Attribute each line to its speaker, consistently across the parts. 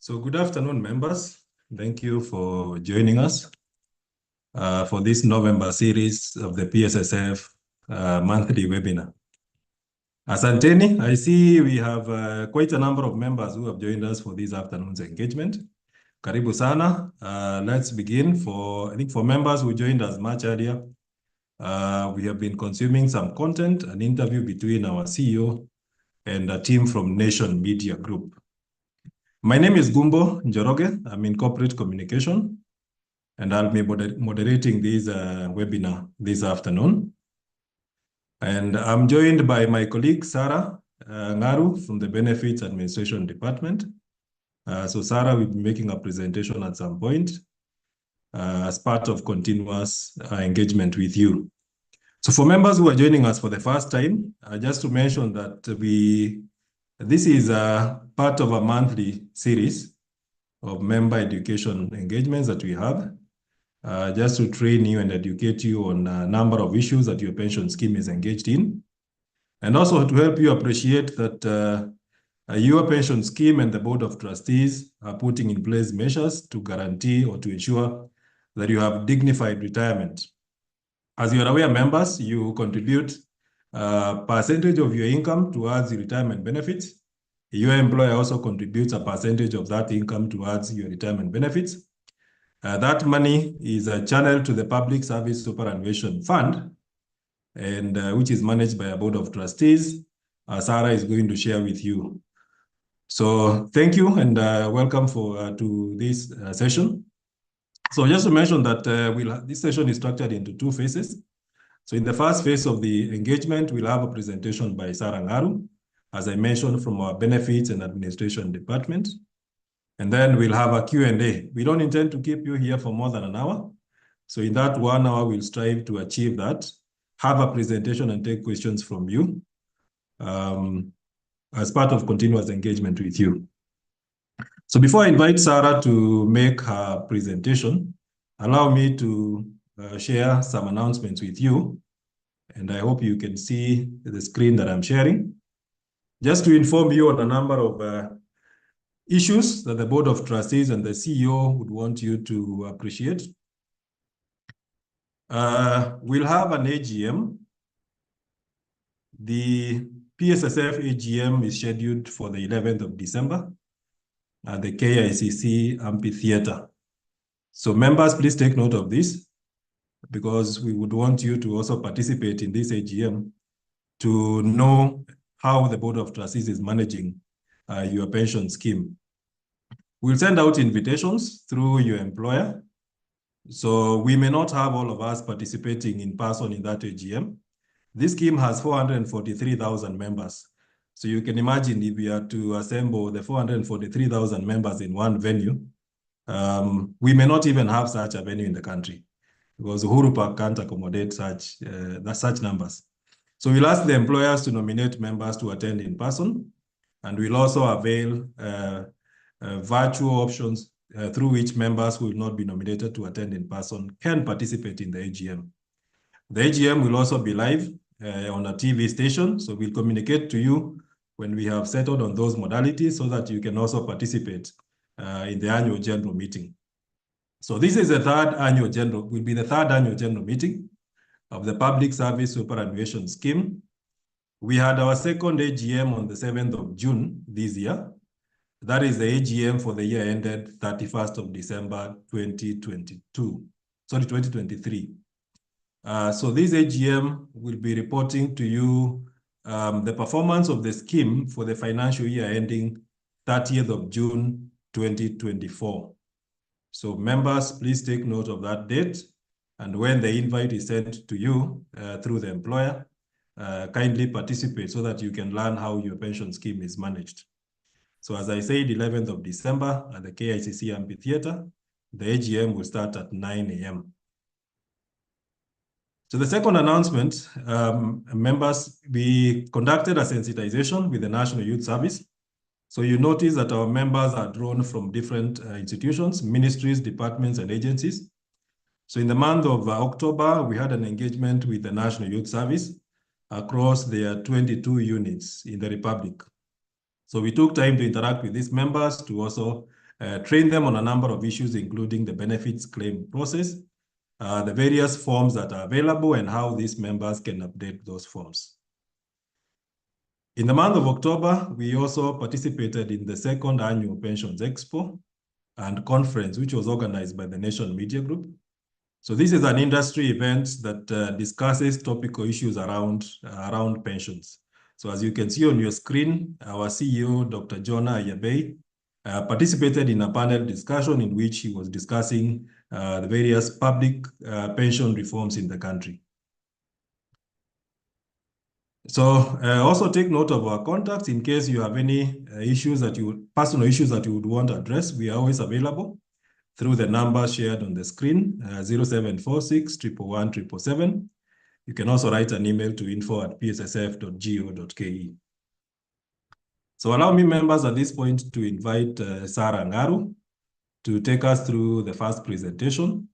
Speaker 1: So good afternoon, members. Thank you for joining us for this November series of the PSSF monthly webinar. Asanteni, I see we have quite a number of members who have joined us for this afternoon's engagement. Karibu sana. Let's begin. I think for members who joined us much earlier, we have been consuming some content, an interview between our CEO and a team from Nation Media Group. My name is Gumbo Njoroge. I'm in corporate communication, and I'll be moderating this webinar this afternoon. And I'm joined by my colleague, Sarah Ngaru from the Benefits Administration Department. So Sarah will be making a presentation at some point as part of continuous engagement with you. So for members who are joining us for the first time, just to mention that this is a part of a monthly series of member education engagements that we have, just to train you and educate you on a number of issues that your pension scheme is engaged in, and also to help you appreciate that your pension scheme and the Board of Trustees are putting in place measures to guarantee or to ensure that you have dignified retirement. As you are aware, members, you contribute a percentage of your income towards your retirement benefits. Your employer also contributes a percentage of that income towards your retirement benefits. That money is channeled to the Public Service Superannuation Fund, and which is managed by a Board of Trustees. Sarah is going to share with you. So thank you and welcome to this session. So just to mention that this session is structured into two phases. So in the first phase of the engagement, we'll have a presentation by Sarah Ngaru, as I mentioned, from our Benefits and Administration Department. And then we'll have a Q&A. We don't intend to keep you here for more than an hour. So in that 1 hour, we'll strive to achieve that, have a presentation and take questions from you as part of continuous engagement with you. So before I invite Sarah to make her presentation, allow me to share some announcements with you. And I hope you can see the screen that I'm sharing. Just to inform you on a number of issues that the Board of Trustees and the CEO would want you to appreciate. We'll have an AGM. The PSSF AGM is scheduled for the 11th of December at the KICC Amphitheater. So members, please take note of this, because we would want you to also participate in this AGM to know how the Board of Trustees is managing your pension scheme. We'll send out invitations through your employer. So we may not have all of us participating in person in that AGM. This scheme has 443,000 members. So you can imagine if we are to assemble the 443,000 members in one venue, we may not even have such a venue in the country, because Uhuru Park can't accommodate such numbers. So we'll ask the employers to nominate members to attend in person, and we'll also avail virtual options through which members who will not be nominated to attend in person can participate in the AGM. The AGM will also be live on a TV station, so we'll communicate to you when we have settled on those modalities so that you can also participate in the annual general meeting. So this is the will be the third annual general meeting of the Public Service Superannuation Scheme. We had our second AGM on the 7th of June this year. That is the AGM for the year ended 31st of December 2023. So this AGM will be reporting to you the performance of the scheme for the financial year ending 30th of June 2024. So members, please take note of that date. And when the invite is sent to you through the employer, kindly participate so that you can learn how your pension scheme is managed. So as I said, 11th of December at the KICC Amphitheater, the AGM will start at 9 a.m. So the second announcement, members, we conducted a sensitization with the National Youth Service. So you notice that our members are drawn from different institutions, ministries, departments, and agencies. So in the month of October, we had an engagement with the National Youth Service across their 22 units in the Republic. So we took time to interact with these members to also train them on a number of issues, including the benefits claim process, the various forms that are available, and how these members can update those forms. In the month of October, we also participated in the second annual Pensions Expo and conference, which was organized by the Nation Media Group. So this is an industry event that discusses topical issues around pensions. So as you can see on your screen, our CEO, Dr. Jonah Ayabei, participated in a panel discussion in which he was discussing the various public pension reforms in the country. So also take note of our contacts in case you have any personal issues that you would want to address. We are always available through the number shared on the screen, 0746 111 777. You can also write an email to info@pssf.go.ke. So allow me, members, at this point to invite Sarah Ngaru to take us through the first presentation.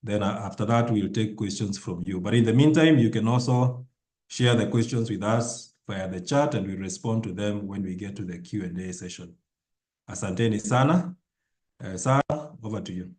Speaker 1: Then after that, we'll take questions from you. But in the meantime, you can also share the questions with us via the chat, and we'll respond to them when we get to the Q&A session. Asanteni sana. Sarah, over to you.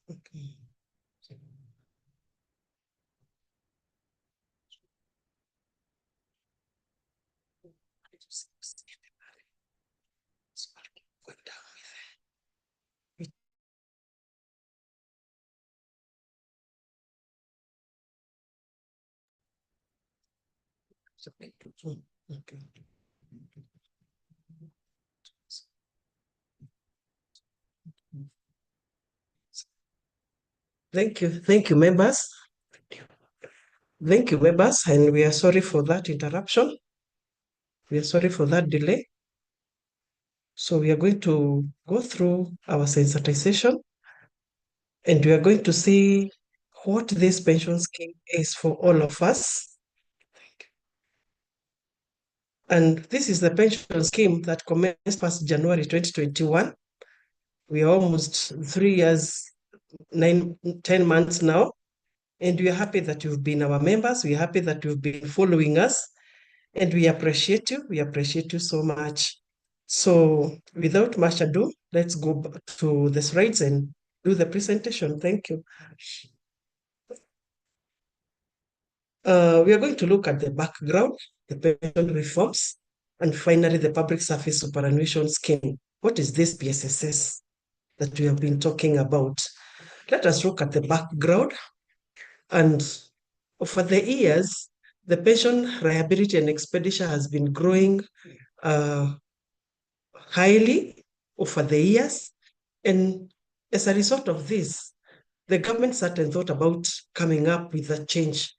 Speaker 1: Okay.
Speaker 2: Thank you, members. Thank you, members, and we are sorry for that interruption. We are sorry for that delay. So we are going to go through our sensitization, and we are going to see what this pension scheme is for all of us. And this is the pension scheme that commenced 1st January 2021. We are almost 3 years, 10 months now. And we are happy that you've been our members. We are happy that you've been following us. And we appreciate you. We appreciate you so much. So without much ado, let's go back to the slides and do the presentation. Thank you. We are going to look at the background, the pension reforms, and finally the public service superannuation scheme. What is this PSSS that we have been talking about? Let us look at the background. And over the years, the pension liability and expenditure has been growing highly over the years. And as a result of this, the government sat and thought about coming up with a change,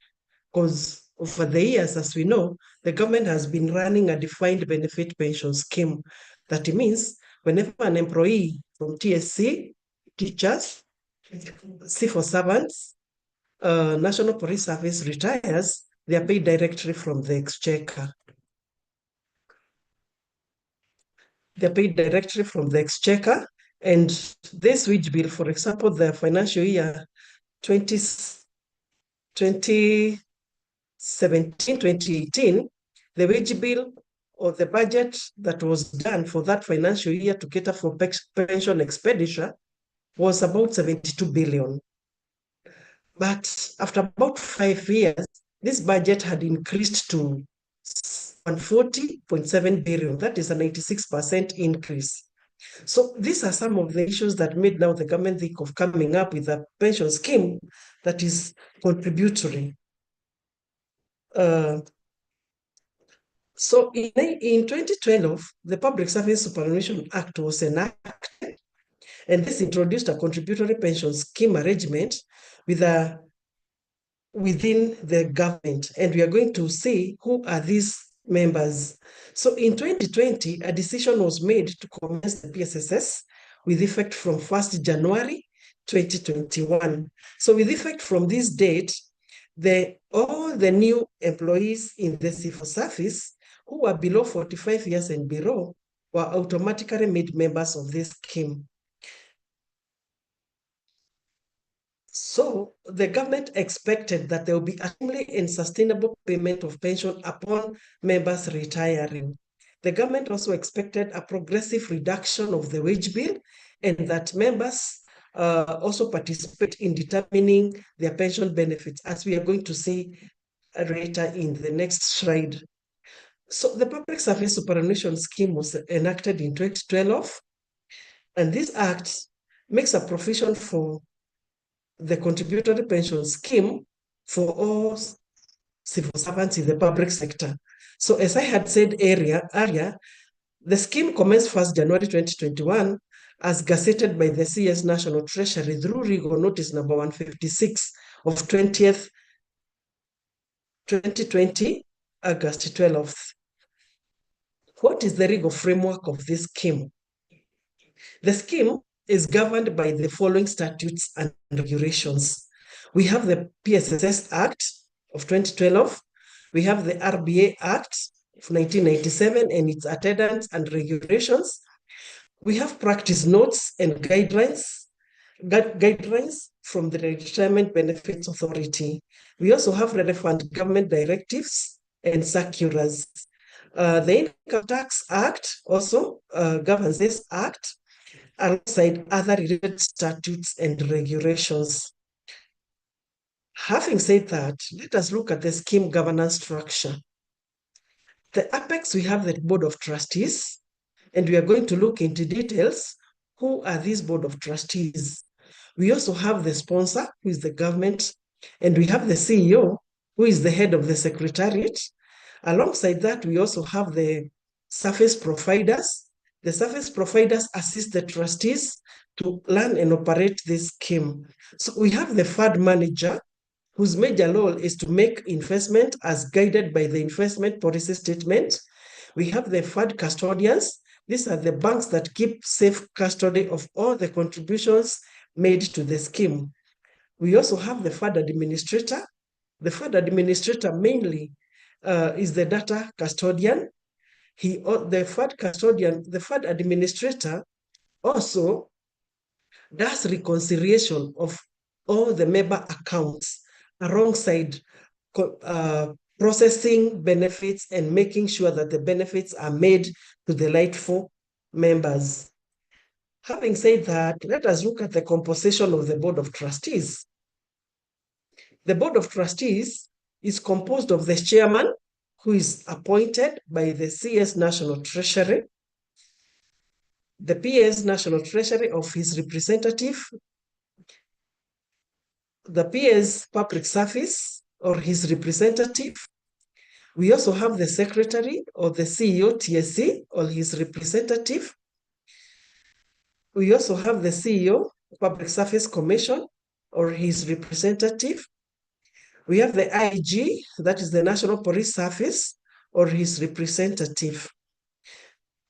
Speaker 2: because over the years, as we know, the government has been running a defined benefit pension scheme. That means whenever an employee from TSC, teachers, civil servants, National Police Service retires, they are paid directly from the exchequer. They're paid directly from the exchequer. And this wage bill, for example, the financial year 2017, 2018, The wage bill or the budget that was done for that financial year to cater for pension expenditure was about 72 billion. But after about 5 years, this budget had increased to 140.7 billion. That is a 96% increase. So these are some of the issues that made now the government think of coming up with a pension scheme that is contributory. So in 2012, the Public Service Superannuation Act was enacted, and this introduced a contributory pension scheme arrangement within the government. And we are going to see who are these members. So in 2020, a decision was made to commence the PSSS with effect from 1st January 2021. So with effect from this date, all the new employees in the civil service who were below 45 years and below were automatically made members of this scheme. So the government expected that there will be a timely and sustainable payment of pension upon members retiring. The government also expected a progressive reduction of the wage bill, and that members also participate in determining their pension benefits, as we are going to see later in the next slide. So the Public Service Superannuation Scheme was enacted in 2012, and this act makes a provision for the contributory pension scheme for all civil servants in the public sector. So as I had said earlier, the scheme commenced 1st January 2021 as gazetted by the CS National Treasury through Regal Notice number 156 of 20th 2020, August 12th. What is the legal framework of this scheme? The scheme is governed by the following statutes and regulations. We have the PSSS Act of 2012. We have the RBA Act of 1997 and its attendants and regulations. We have practice notes and guidelines from the Retirement Benefits Authority. We also have relevant government directives and circulars. The Income Tax Act also governs this act alongside other related statutes and regulations. Having said that, let us look at the scheme governance structure. The apex, we have the Board of Trustees, and we are going to look into details. Who are these Board of Trustees? We also have the sponsor, who is the government, and we have the CEO, who is the head of the Secretariat. Alongside that, we also have the service providers. The service providers assist the trustees to plan and operate this scheme. So we have the fund manager, whose major role is to make investment as guided by the investment policy statement. We have the fund custodians. These are the banks that keep safe custody of all the contributions made to the scheme. We also have the fund administrator. The fund administrator mainly is the data custodian. The fund administrator also does reconciliation of all the member accounts alongside processing benefits and making sure that the benefits are made to the rightful members. Having said that, let us look at the composition of the Board of Trustees. The Board of Trustees is composed of the chairman, who is appointed by the CS National Treasury, the PS National Treasury of his representative, the PS Public Service or his representative. We also have the secretary or the CEO TSC or his representative. We also have the CEO Public Service Commission or his representative. We have the IG, that is the National Police Service or his representative.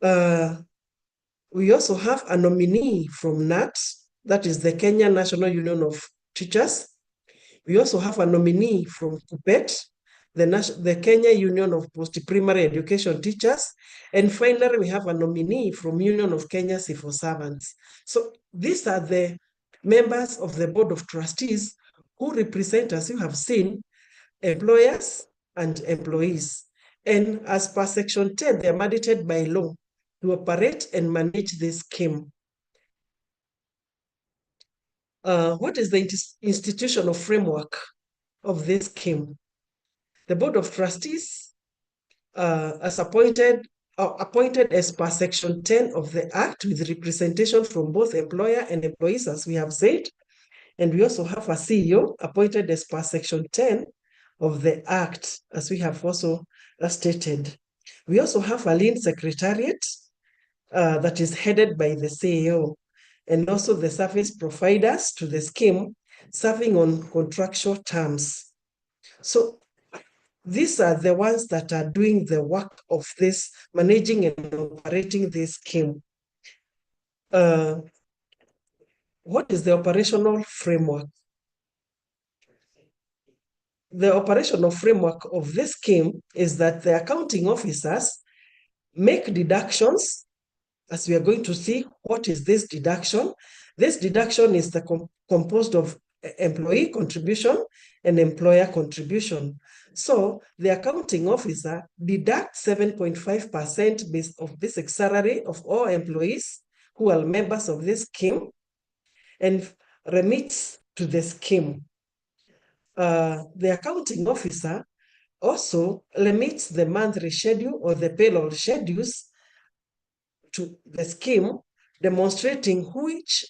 Speaker 2: We also have a nominee from NAT, that is the Kenya National Union of Teachers. We also have a nominee from KUPPET, the Kenya Union of Post-Primary Education Teachers. And finally, we have a nominee from Union of Kenya Civil Servants. So these are the members of the Board of Trustees who represent, as you have seen, employers and employees. And as per Section 10, they are mandated by law to operate and manage this scheme. What is the institutional framework of this scheme? The Board of Trustees, as appointed as per Section 10 of the Act, with representation from both employer and employees, as we have said. And we also have a CEO appointed as per Section 10 of the Act, as we have also stated. We also have a lean secretariat that is headed by the CEO, and also the service providers to the scheme serving on contractual terms. So these are the ones that are doing the work of this, managing and operating this scheme. What is the operational framework? The operational framework of this scheme is that the accounting officers make deductions, as we are going to see. What is this deduction? This deduction is composed of employee contribution and employer contribution. So the accounting officer deducts 7.5% based of basic salary of all employees who are members of this scheme and remits to the scheme. The accounting officer also limits the monthly schedule or the payroll schedules to the scheme, demonstrating which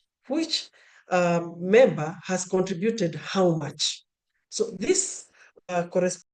Speaker 2: member has contributed how much. So this corresponds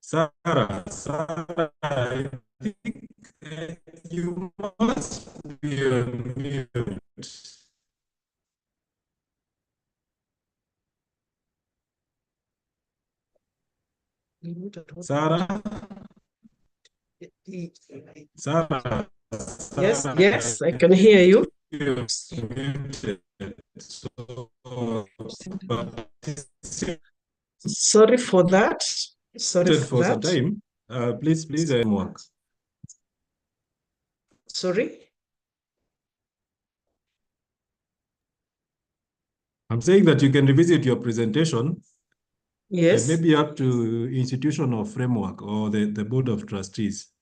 Speaker 1: Sarah, I think you must be on mute. Sarah, Sarah,
Speaker 2: Yes,
Speaker 1: Sarah,
Speaker 2: yes, I can hear you.
Speaker 1: you're muted. So, participated
Speaker 2: Sorry for that. Sorry for
Speaker 1: for some
Speaker 2: that.
Speaker 1: time. Please, work.
Speaker 2: Sorry.
Speaker 1: I'm saying that you can revisit your presentation and
Speaker 2: Yes.
Speaker 1: maybe up to institutional framework or the board of trustees.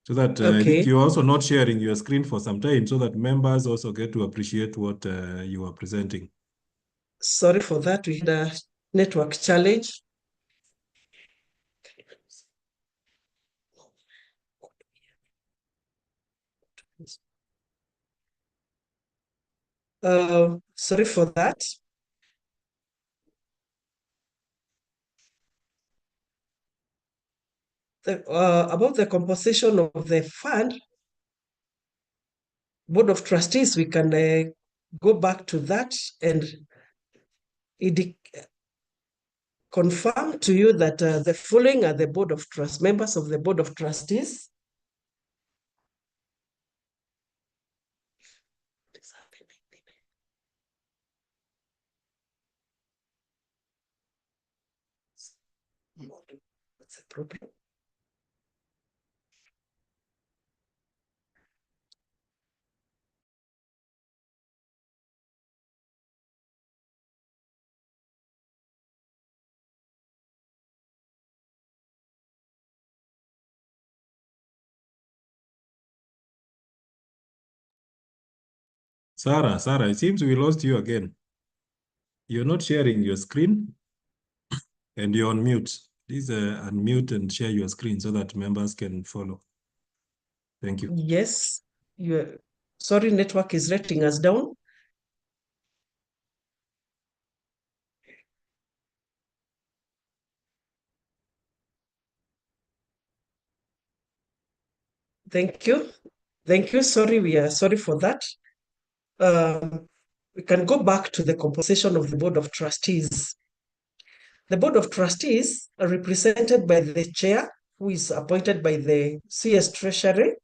Speaker 1: So that I think
Speaker 2: Okay.
Speaker 1: you're also not sharing your screen for some time so that members also get to appreciate what you are presenting.
Speaker 2: Sorry for that. We had a network challenge. Sorry for that. About the composition of the fund, board of trustees, we can go back to that and confirm to you that the following are the board of trust members of the board of trustees. What's the problem?
Speaker 1: Sarah, it seems we lost you again. You're not sharing your screen and you're on mute. Please unmute and share your screen so that members can follow. Thank you.
Speaker 2: Yes, you. Sorry, network is letting us down. Thank you. Thank you. Sorry, we are sorry for that. We can go back to the composition of the board of trustees. The board of trustees are represented by the chair, who is appointed by the CS Treasury.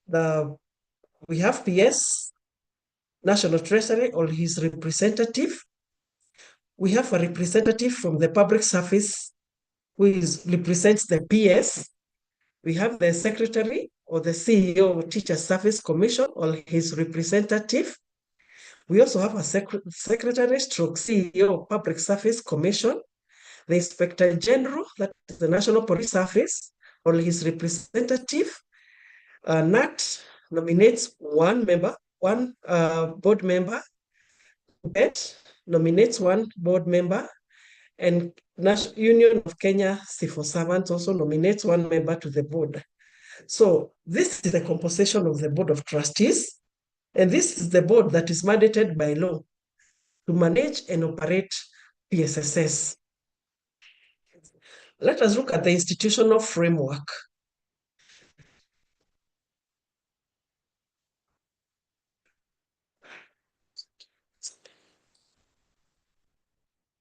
Speaker 2: We have PS, National Treasury, or his representative. We have a representative from the public service represents the PS. We have the secretary or the CEO of Teacher Service Commission or his representative. We also have a secretary stroke CEO of Public Service Commission, the Inspector General, that is the National Police Service, or his representative. NAT nominates one member, one board member. BET nominates one board member, and National Union of Kenya Civil Servants also nominates one member to the board. So this is the composition of the board of trustees, and this is the board that is mandated by law to manage and operate PSSS. Let us look at the institutional framework.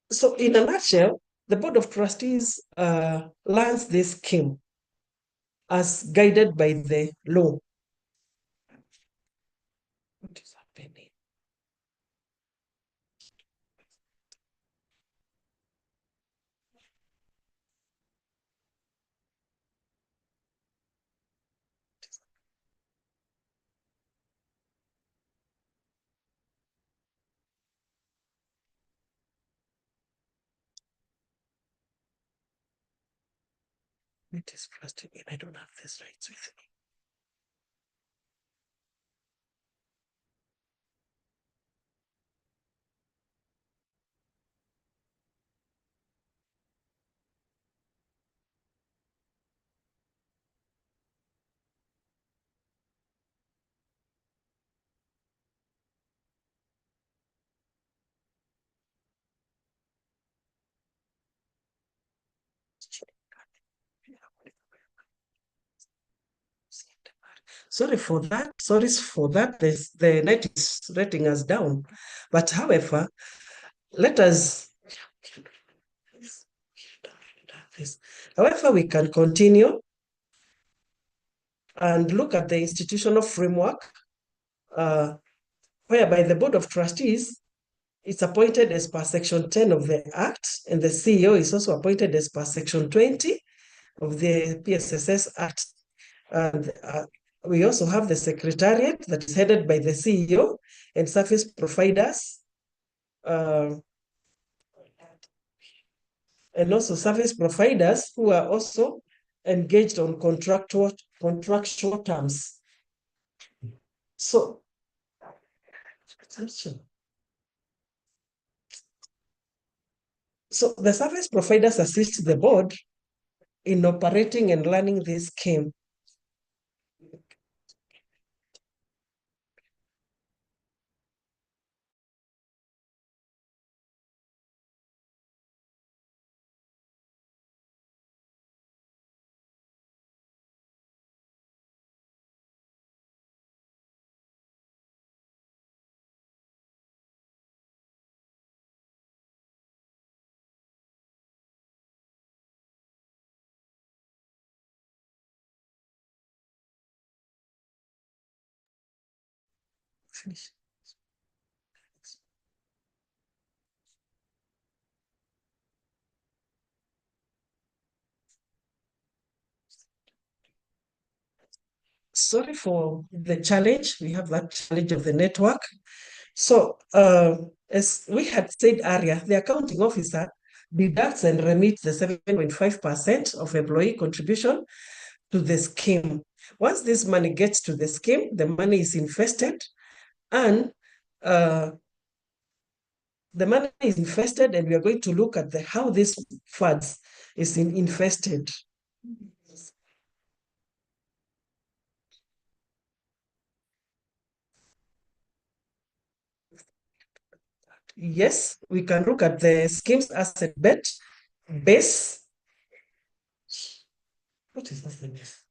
Speaker 2: So in a nutshell, the board of trustees learns this scheme as guided by the law. What is happening? It is frustrating. I don't have these rights with me. Sorry for that. Sorry for that. The net is rating us down. But however, let us. However, we can continue and look at the institutional framework, whereby the Board of Trustees is appointed as per Section 10 of the Act, and the CEO is also appointed as per Section 20 of the PSSS Act. And we also have the Secretariat that is headed by the CEO and service providers, and also service providers who are also engaged on contractual terms. So, the service providers assist the board in operating and running this scheme. Finish. Sorry for the challenge. We have that challenge of the network. So, as we had said earlier, the accounting officer deducts and remits the 7.5% of employee contribution to the scheme. Once this money gets to the scheme, the money is invested, and the money is invested, and we are going to look at how this funds is invested. Yes, we can look at the scheme's asset base. What is asset base?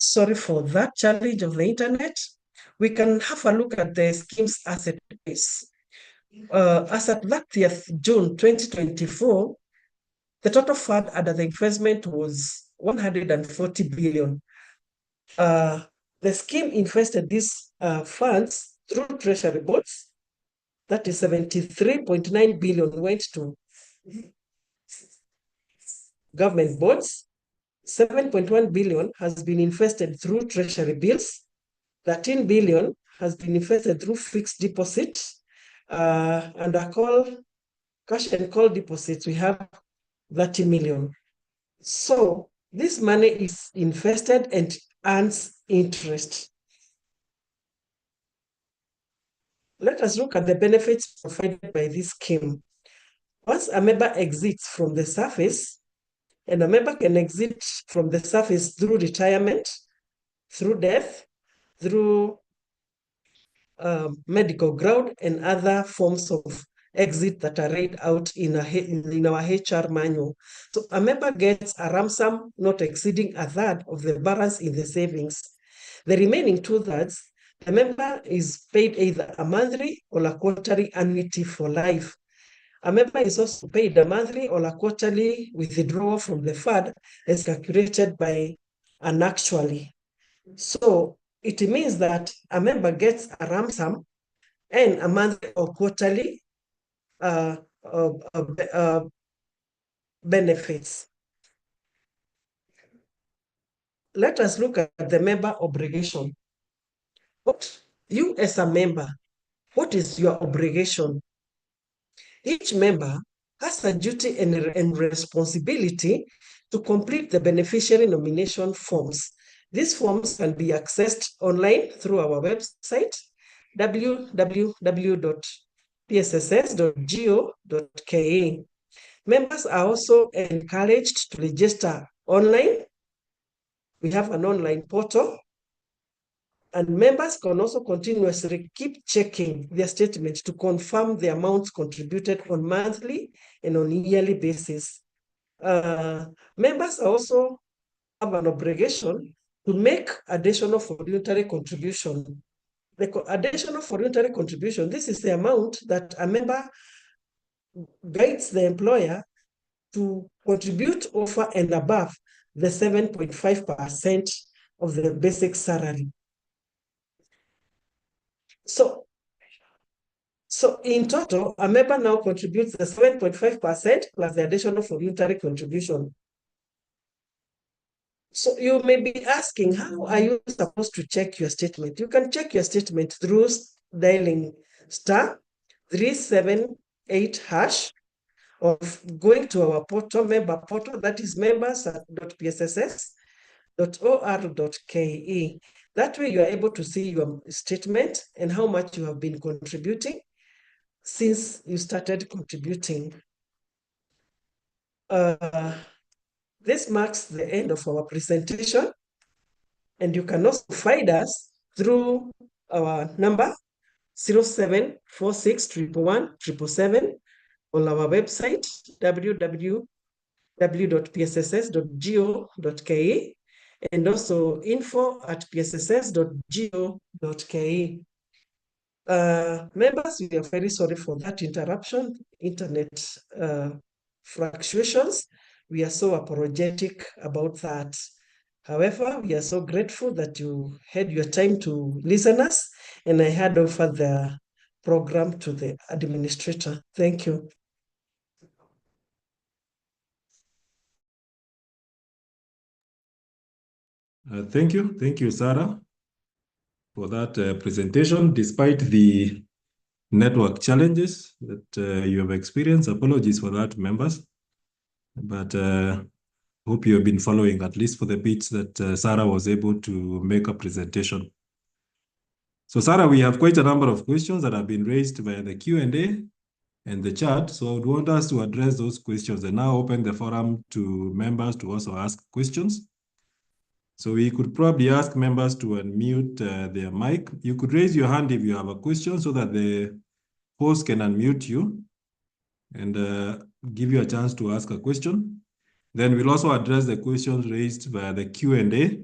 Speaker 2: Sorry for that challenge of the internet. We can have a look at the scheme's asset base. As at 30th June 2024, the total fund under the investment was 140 billion. The scheme invested these funds through treasury bonds. That is 73.9 billion went to government bonds. 7.1 billion has been invested through treasury bills. 13 billion has been invested through fixed deposits. And cash and call deposits, we have 30 million. So this money is invested and earns interest. Let us look at the benefits provided by this scheme. Once a member exits from the service, and a member can exit from the service through retirement, through death, through medical ground, and other forms of exit that are laid out in our HR manual. So a member gets a lump sum not exceeding a third of the balance in the savings. The remaining 2/3, the member is paid either a monthly or a quarterly annuity for life. A member is also paid a monthly or a quarterly withdrawal from the fund as calculated by an actuary. So it means that a member gets a lump sum and a monthly or quarterly benefits. Let us look at the member obligation. You as a member, what is your obligation? Each member has a duty and responsibility to complete the beneficiary nomination forms. These forms can be accessed online through our website, www.psss.go.ke. Members are also encouraged to register online. We have an online portal, and members can also continuously keep checking their statement to confirm the amounts contributed on monthly and on yearly basis. Members also have an obligation to make additional voluntary contribution. The additional voluntary contribution, this is the amount that a member guides the employer to contribute over and above the 7.5% of the basic salary. So in total, a member now contributes the 7.5% plus the additional voluntary contribution. So you may be asking, how are you supposed to check your statement? You can check your statement through dialing *378# or going to our portal, member portal, that is members.psss.or.ke. That way you are able to see your statement and how much you have been contributing since you started contributing. This marks the end of our presentation, and you can also find us through our number 0746111777 on our website www.psss.go.ke and also info@psss.go.ke. Members, we are very sorry for that interruption, internet fluctuations. We are so apologetic about that. However, we are so grateful that you had your time to listen us, and I hand over the program to the administrator. Thank you.
Speaker 1: Thank you, Sarah, for that presentation. Despite the network challenges that you have experienced, apologies for that, members. But hope you have been following, at least for the bits that Sarah was able to make a presentation. So Sarah, we have quite a number of questions that have been raised via the Q&A and the chat. So I would want us to address those questions and now open the forum to members to also ask questions. So we could probably ask members to unmute their mic. You could raise your hand if you have a question so that the host can unmute you and give you a chance to ask a question. Then we'll also address the questions raised via the Q&A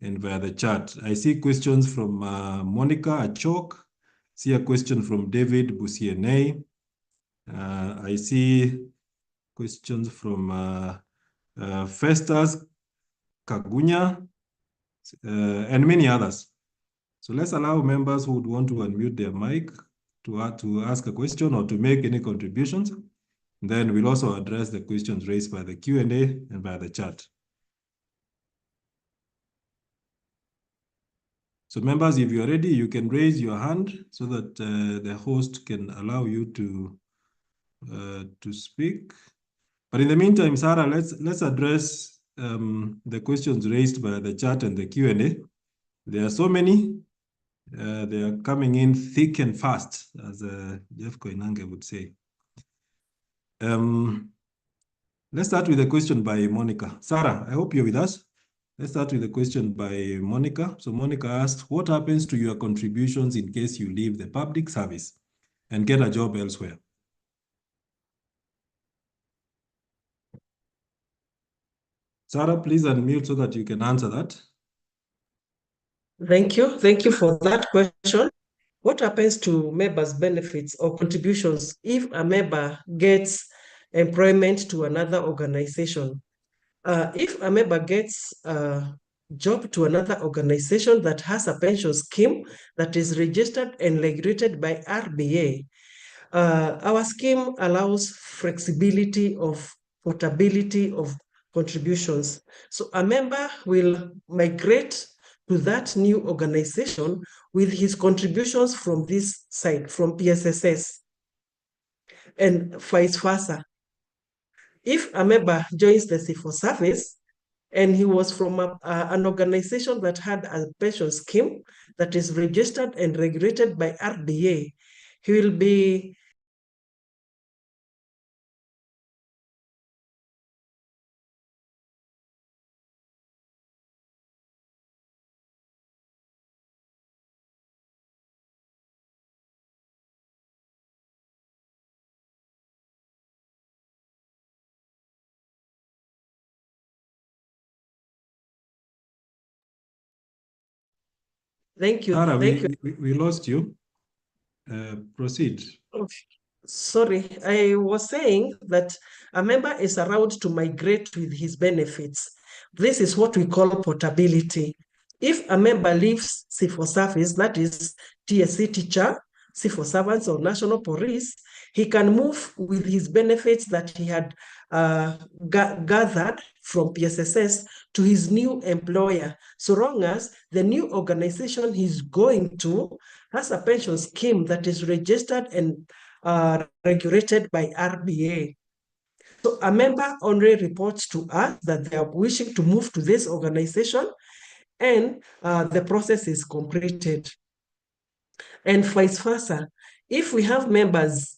Speaker 1: and via the chat. I see questions from Monica Achok. See a question from David Busiene. I see questions from Festus Kagunya and many others. So let's allow members who would want to unmute their mic to ask a question or to make any contributions. Then we'll also address the questions raised by the Q&A and by the chat. So members, if you're ready, you can raise your hand so that the host can allow you to speak. But in the meantime, Sarah, let's address the questions raised by the chat and the Q&A. There are so many. They are coming in thick and fast, as Jeff Koinange would say. Let's start with a question by Monica. Sarah, I hope you're with us. Let's start with a question by Monica. So Monica asked, what happens to your contributions in case you leave the public service and get a job elsewhere? Sarah, please unmute so that you can answer that.
Speaker 2: Thank you. Thank you for that question. What happens to members' benefits or contributions if a member gets employment to another organization? If a member gets a job to another organization that has a pension scheme that is registered and regulated by RBA, our scheme allows flexibility of portability of contributions. So a member will migrate to that new organization with his contributions from this side, from PSSS, and vice versa. If a member joins the civil service and he was from an organization that had a pension scheme that is registered and regulated by RBA, he will be Thank you.
Speaker 1: Sarah,
Speaker 2: Thank you.
Speaker 1: we lost you. Proceed.
Speaker 2: Oh, sorry, I was saying that a member is allowed to migrate with his benefits. This is what we call portability. If a member leaves civil service, that is TSC teacher, civil servants, or national police, he can move with his benefits that he had gathered from PSSS to his new employer, so long as the new organization he's going to has a pension scheme that is registered and regulated by RBA. So a member only reports to us that they are wishing to move to this organization, and the process is completed. And vice versa. If we have members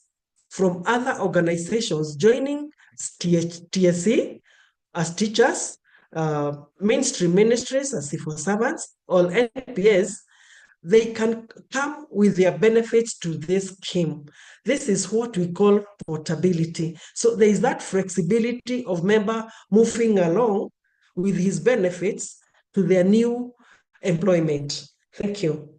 Speaker 2: from other organizations joining TSC as teachers, mainstream ministries as civil servants, or NPS, they can come with their benefits to this scheme. This is what we call portability. So there is that flexibility of member moving along with his benefits to their new employment. Thank you.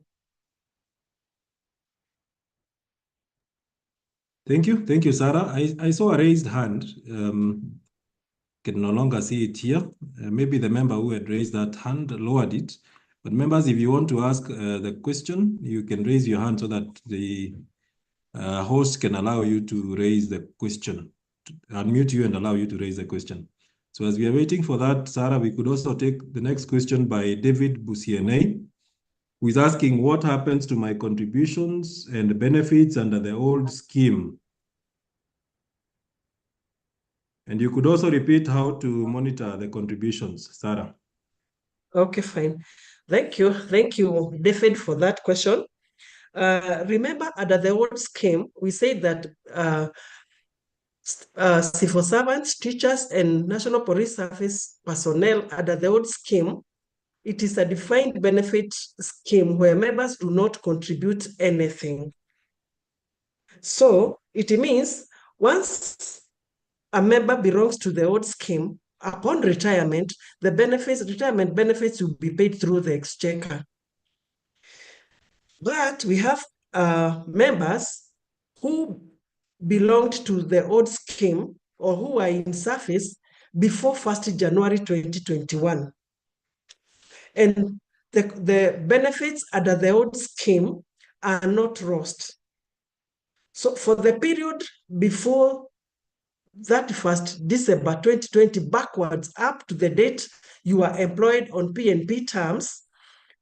Speaker 1: Thank you, Sarah. I saw a raised hand. Can no longer see it here. Maybe the member who had raised that hand lowered it. But members, if you want to ask the question, you can raise your hand so that the host can allow you to raise the question, unmute you and allow you to raise the question. So as we are waiting for that, Sarah, we could also take the next question by David Busiene, who is asking what happens to my contributions and benefits under the old scheme. And you could also repeat how to monitor the contributions, Sarah.
Speaker 2: Okay, fine. Thank you, David, for that question. Remember, under the old scheme, we said that civil servants, teachers, and National Police Service personnel under the old scheme, it is a defined benefit scheme where members do not contribute anything. So it means once a member belongs to the old scheme, upon retirement, the retirement benefits will be paid through the exchequer. But we have members who belonged to the old scheme or who are in service before 1st January 2021. And the benefits under the old scheme are not lost. So for the period before 31st December 2020 backwards up to the date you are employed on PNP terms,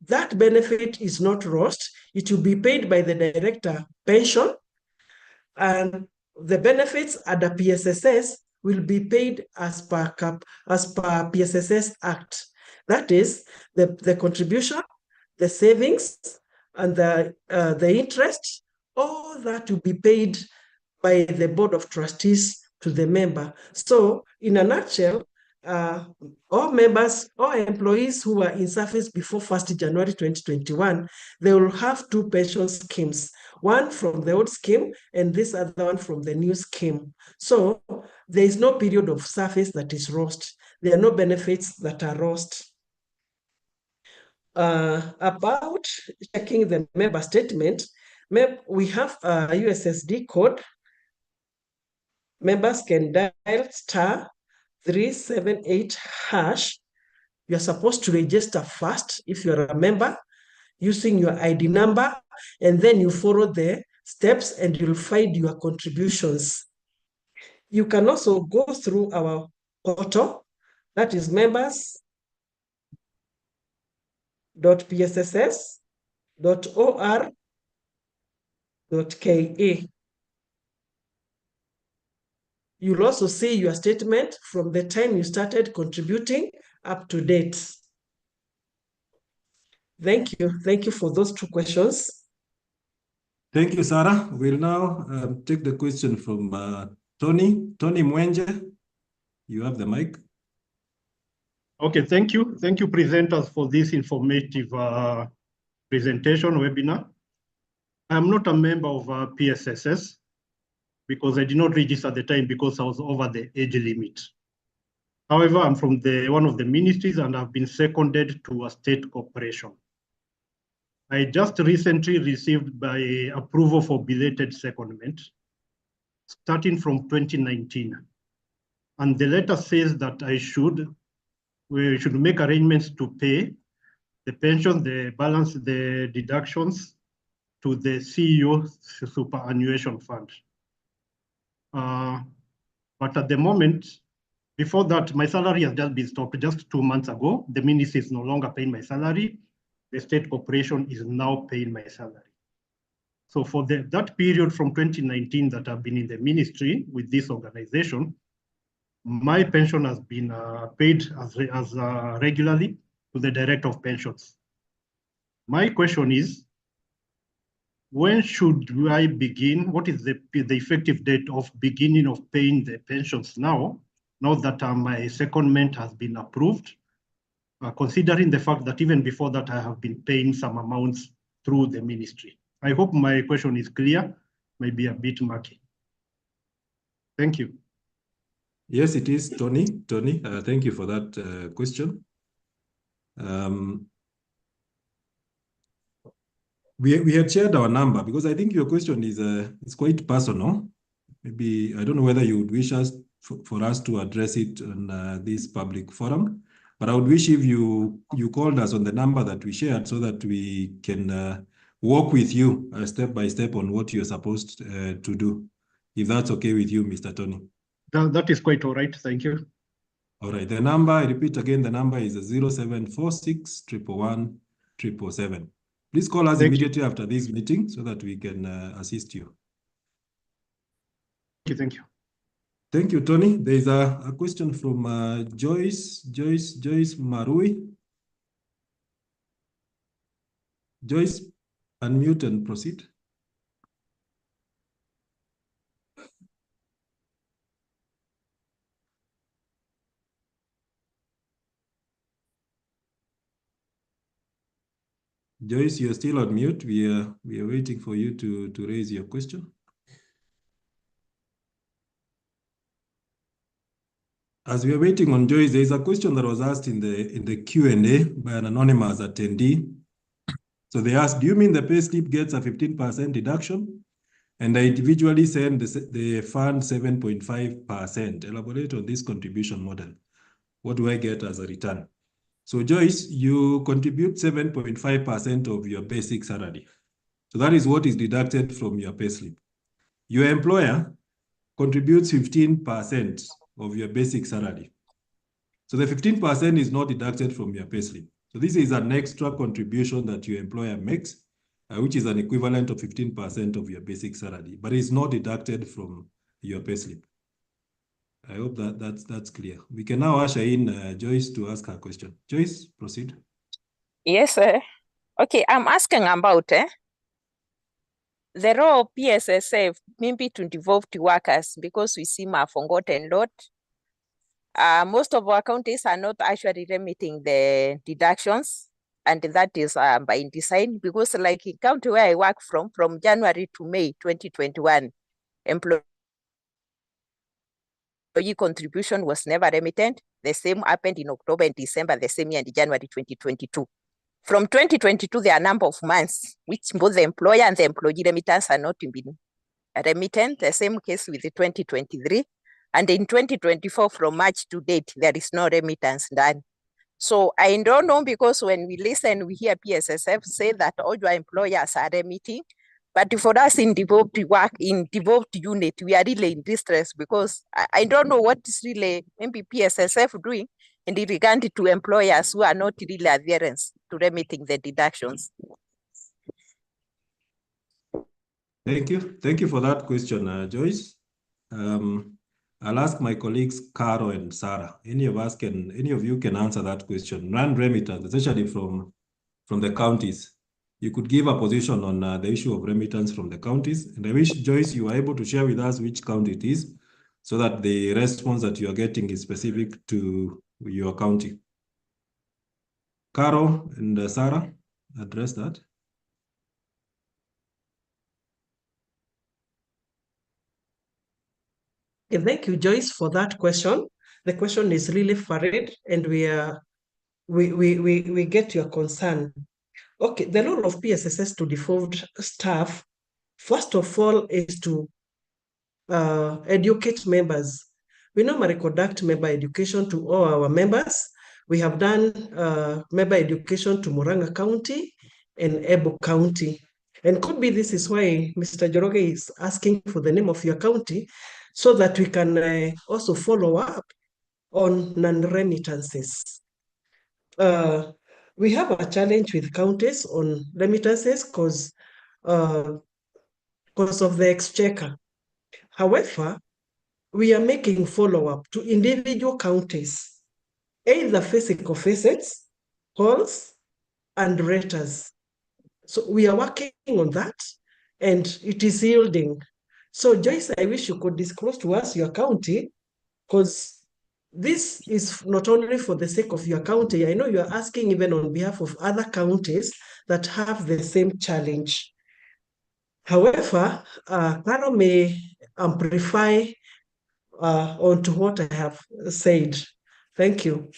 Speaker 2: that benefit is not lost. It will be paid by the director pension, and the benefits under PSSS will be paid as per PSSS Act. That is the contribution, the savings, and the interest, all that will be paid by the Board of Trustees to the member. So in a nutshell, all members, all employees who were in service before 1st January 2021, they will have two pension schemes, one from the old scheme and this other one from the new scheme. So there is no period of service that is lost. There are no benefits that are lost. About checking the member statement, we have a USSD code. Members can dial *378#. You're supposed to register first if you're a member using your ID number, and then you follow the steps and you'll find your contributions. You can also go through our portal, that is members.psss.or.ke. You'll also see your statement from the time you started contributing up to date. Thank you for those two questions.
Speaker 1: Thank you, Sarah. We'll now take the question from Tony Mwenje. You have the mic.
Speaker 3: Okay, thank you. Thank you, presenters, for this informative presentation webinar. I'm not a member of PSSS because I did not register at the time because I was over the age limit. However, I'm from one of the ministries and I've been seconded to a state corporation. I just recently received by approval for belated secondment, starting from 2019. And the letter says that we should make arrangements to pay the pension, the balance, the deductions to the CEO superannuation fund. But at the moment, before that, my salary has just been stopped just 2 months ago. The ministry is no longer paying my salary. The state corporation is now paying my salary. So for that period from 2019 that I've been in the ministry with this organization, my pension has been paid as regularly to the Director of Pensions. My question is, when should I begin? What is the effective date of beginning of paying the pensions now that my secondment has been approved, considering the fact that even before that I have been paying some amounts through the ministry? I hope my question is clear, maybe a bit murky. Thank you.
Speaker 1: Yes, it is, Tony. Tony, thank you for that question. We had shared our number because I think your question is quite personal. Maybe I don't know whether you would wish us for us to address it on this public forum, but I would wish if you called us on the number that we shared so that we can work with you step by step on what you're supposed to do. If that's okay with you, Mr. Tony.
Speaker 3: That is quite all right. Thank you.
Speaker 1: All right. The number, I repeat again, the number is 0746 111 777. Please call us immediately after this meeting so that we can assist you.
Speaker 3: Thank you.
Speaker 1: Thank you, Tony. There is a question from Joyce Marui. Joyce, unmute and proceed. Joyce, you're still on mute. We are waiting for you to raise your question. As we are waiting on Joyce, there is a question that was asked in the Q&A by an anonymous attendee. So they asked, do you mean the payslip gets a 15% deduction? And I individually send the fund 7.5%. Elaborate on this contribution model. What do I get as a return? So Joyce, you contribute 7.5% of your basic salary. So that is what is deducted from your payslip. Your employer contributes 15% of your basic salary. So the 15% is not deducted from your payslip. So this is an extra contribution that your employer makes, which is an equivalent of 15% of your basic salary, but it's not deducted from your payslip. I hope that's clear. We can now usher in Joyce to ask her question. Joyce, proceed.
Speaker 4: Yes, sir. Okay, I'm asking about the role of PSSF maybe to devolved workers, because we seem to have forgotten a lot. Most of our counties are not actually remitting the deductions, and that is by design, because like in county where I work from January to May 2021, employee contribution was never remitted. The same happened in October and December, the same year in January 2022. From 2022, there are a number of months which both the employer and the employee remittance are not being remitted. The same case with the 2023. And in 2024, from March to date, there is no remittance done. So I don't know, because when we listen, we hear PSSF say that all your employers are remitting. But for us in devolved work, in devolved unit, we are really in distress, because I don't know what is really maybe PSSF doing in regard to employers who are not really adherent to remitting the deductions.
Speaker 1: Thank you. Thank you for that question, Joyce. I'll ask my colleagues, Caro and Sarah. Any of you can answer that question. Run remittance, especially from the counties. You could give a position on the issue of remittance from the counties. And I wish, Joyce, you are able to share with us which county it is, so that the response that you are getting is specific to your county. Caro and Sarah, address that.
Speaker 2: Thank you, Joyce, for that question. The question is really valid, and we get your concern. Okay, the role of PSSS to devolved staff, first of all, is to educate members. We normally conduct member education to all our members. We have done member education to Murang'a County and Ebu County. And could be this is why Mr. Joroge is asking for the name of your county, so that we can also follow up on non-remittances. We have a challenge with counties on remittances because of the exchequer. However, we are making follow-up to individual counties, either physical visits, calls, and letters. So we are working on that, and it is yielding. So Joyce, I wish you could disclose to us your county, because this is not only for the sake of your county. I know you are asking even on behalf of other counties that have the same challenge. However, Caro may amplify onto what I have said. Thank you.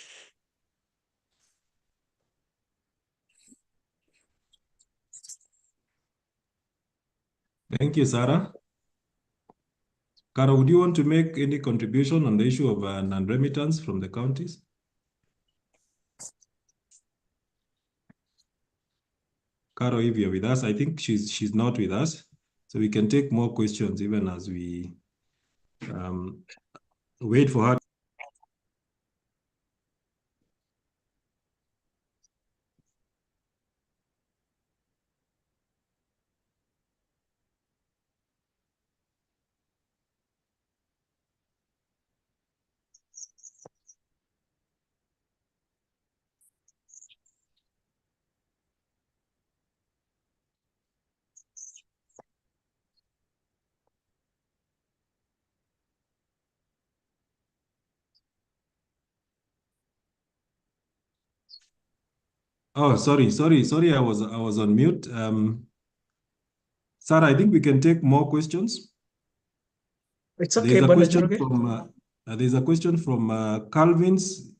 Speaker 1: Thank you, Sarah. Caro, would you want to make any contribution on the issue of non-remittance from the counties? Caro, if you're with us, I think she's not with us. So we can take more questions even as we wait for her. Oh, sorry. I was on mute. Sarah, I think we can take more questions.
Speaker 2: It's okay, Bwana Joroge.
Speaker 1: There's a question from Calvin's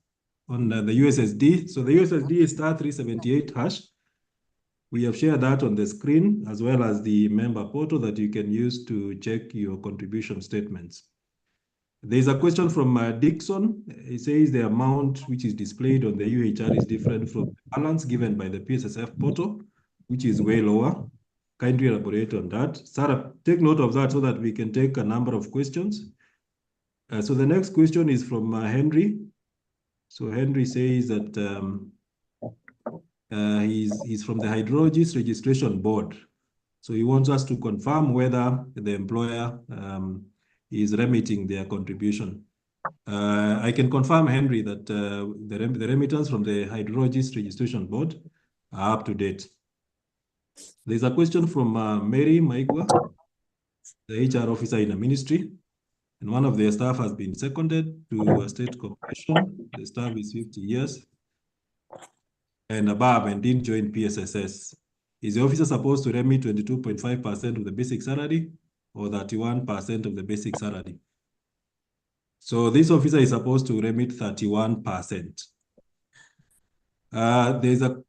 Speaker 1: on the USSD. So the USSD is *378#. We have shared that on the screen, as well as the member portal that you can use to check your contribution statements. There's a question from Dixon. He says the amount which is displayed on the UHR is different from the balance given by the PSSF portal, which is way lower. Kindly elaborate on that. Sarah, take note of that so that we can take a number of questions. So the next question is from Henry. So Henry says that he's from the Hydrologist Registration Board. So he wants us to confirm whether the employer is remitting their contribution. I can confirm, Henry, that the remittance from the Hydrologist Registration Board are up to date. There's a question from Mary Maigwa, the HR officer in a ministry, and one of their staff has been seconded to a state corporation. The staff is 50 years and above and didn't join PSSS. Is the officer supposed to remit 22.5% of the basic salary or 31% of the basic salary? So this officer is supposed to remit 31%. There's a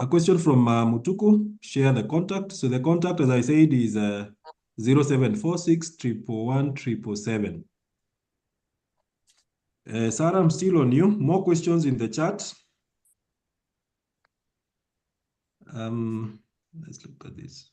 Speaker 1: question from Mutuku, share the contact. So the contact, as I said, is 0746 111 777. Sarah, I'm still on you. More questions in the chat. Let's look at this.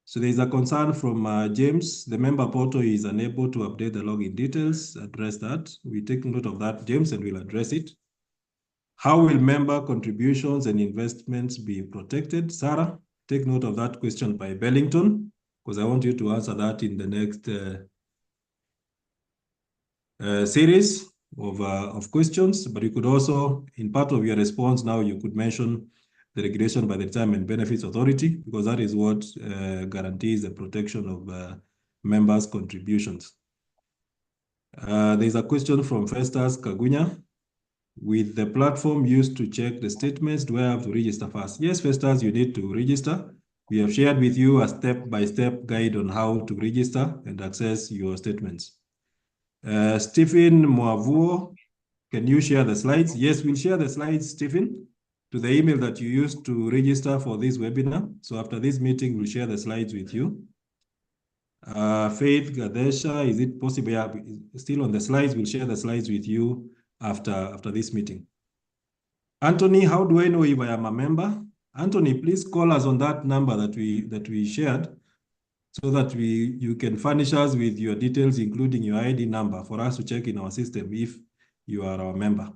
Speaker 1: So there's a concern from James. The member portal is unable to update the login details. Address that. We take note of that, James, and we'll address it. How will member contributions and investments be protected? Sarah, take note of that question by Bellington, because I want you to answer that in the next series of questions. But you could also, in part of your response now, you could mention the regulation by the Retirement Benefits Authority, because that is what guarantees the protection of members' contributions. There's a question from Festus Kagunya. With the platform used to check the statements, do I have to register first? Yes, Festus, you need to register. We have shared with you a step-by-step guide on how to register and access your statements. Stephen Mwavuo Can you share the slides? Yes, we'll share the slides, Stephen, to the email that you used to register for this webinar. So after this meeting, we'll share the slides with you. Faith Gadesha, is it possible? Yeah, still on the slides. We'll share the slides with you after this meeting. Anthony, how do I know if I am a member? Anthony, please call us on that number that we shared, so that you can furnish us with your details, including your ID number, for us to check in our system if you are our member.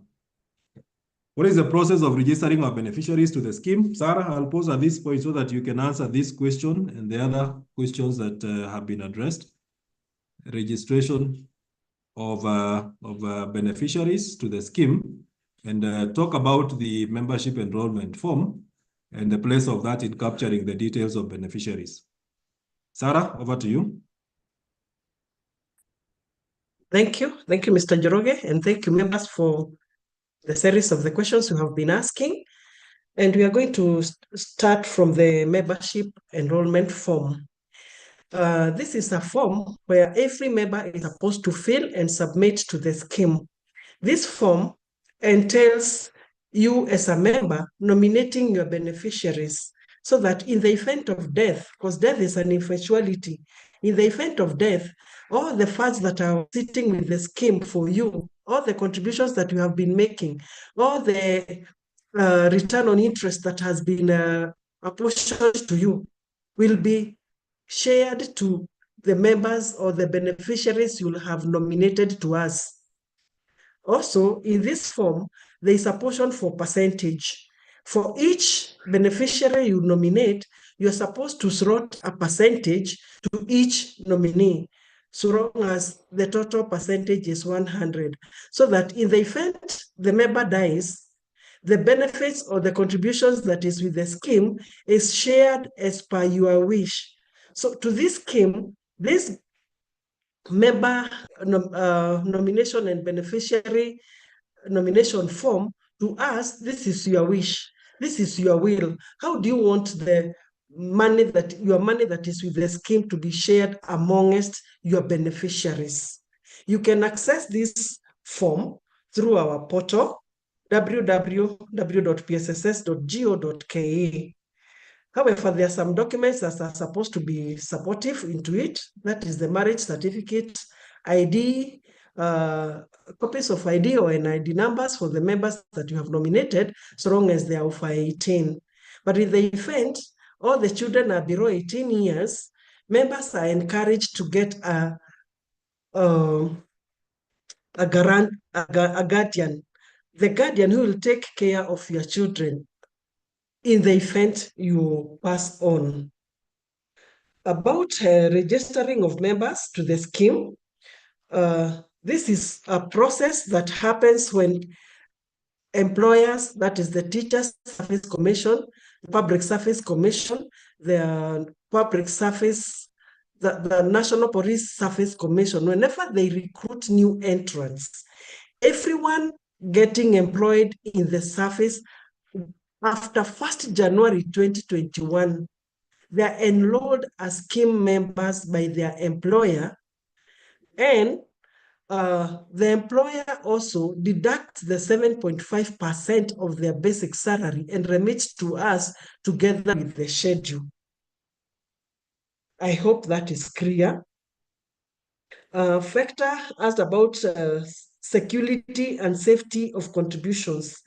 Speaker 1: What is the process of registering our beneficiaries to the scheme? Sarah, I'll pause at this point so that you can answer this question and the other questions that have been addressed. Registration of beneficiaries to the scheme, and talk about the membership enrollment form and the place of that in capturing the details of beneficiaries. Sarah, over to you.
Speaker 2: Thank you, Mr. Njoroge, and thank you, members, for the series of the questions you have been asking. And we are going to start from the membership enrollment form. This is a form where every member is supposed to fill and submit to the scheme. This form entails you as a member nominating your beneficiaries, so that in the event of death, because death is an eventuality, in the event of death, all the funds that are sitting with the scheme for you, all the contributions that you have been making, all the return on interest that has been apportioned to you, will be shared to the members or the beneficiaries you'll have nominated to us. Also, in this form, there is a portion for percentage. For each beneficiary you nominate, you're supposed to slot a percentage to each nominee, so long as the total percentage is 100, so that in the event the member dies, the benefits or the contributions that is with the scheme is shared as per your wish. So to this scheme, this member nomination and beneficiary nomination form, to us, this is your wish. This is your will. How do you want the money your money that is with the scheme to be shared amongst your beneficiaries? You can access this form through our portal, www.psss.go.ke. However, there are some documents that are supposed to be supportive into it. That is the marriage certificate, ID, copies of ID or NID numbers for the members that you have nominated, so long as they are over 18. But in the event all the children are below 18 years, members are encouraged to get a guardian, the guardian who will take care of your children in the event you pass on. About registering of members to the scheme, this is a process that happens when employers, that is the Teachers Service Commission, the Public Service Commission, the Public Service, the National Police Service Commission, whenever they recruit new entrants, everyone getting employed in the service after 1st January 2021, they are enrolled as scheme members by their employer, and the employer also deducts the 7.5% of their basic salary and remits to us together with the schedule. I hope that is clear. Factor asked about security and safety of contributions.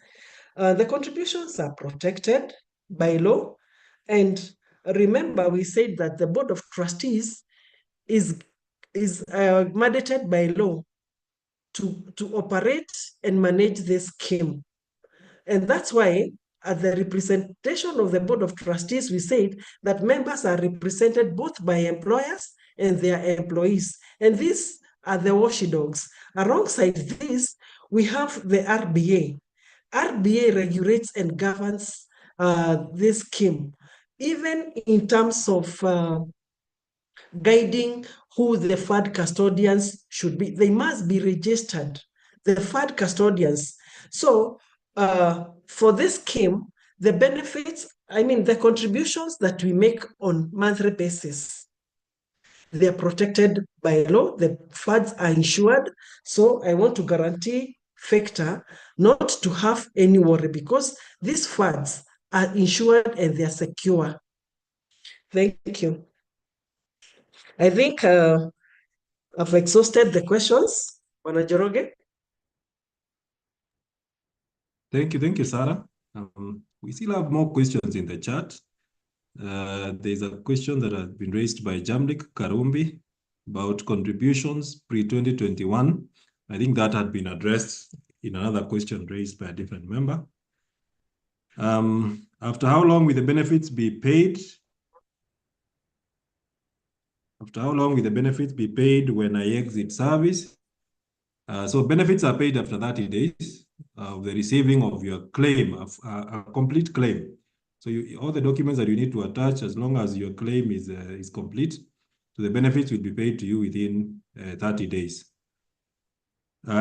Speaker 2: The contributions are protected by law, and remember we said that the Board of Trustees is mandated by law to operate and manage this scheme. And that's why at the representation of the Board of Trustees, we said that members are represented both by employers and their employees. And these are the watchdogs. Alongside this, we have the RBA. RBA regulates and governs this scheme, even in terms of guiding who the fund custodians should be. They must be registered, the fund custodians. So for this scheme, the benefits, the contributions that we make on monthly basis, they are protected by law. The funds are insured. So I want to guarantee factor not to have any worry, because these funds are insured and they are secure. Thank you. I think I've exhausted the questions. Bwana Njoroge.
Speaker 1: Thank you, Sarah. We still have more questions in the chat. There's a question that has been raised by Jamlik Karumbi about contributions pre-2021. I think that had been addressed in another question raised by a different member. After how long will the benefits be paid? After how long will the benefits be paid when I exit service? So benefits are paid after 30 days of the receiving of your claim, a complete claim. So all the documents that you need to attach, as long as your claim is complete, so the benefits will be paid to you within 30 days.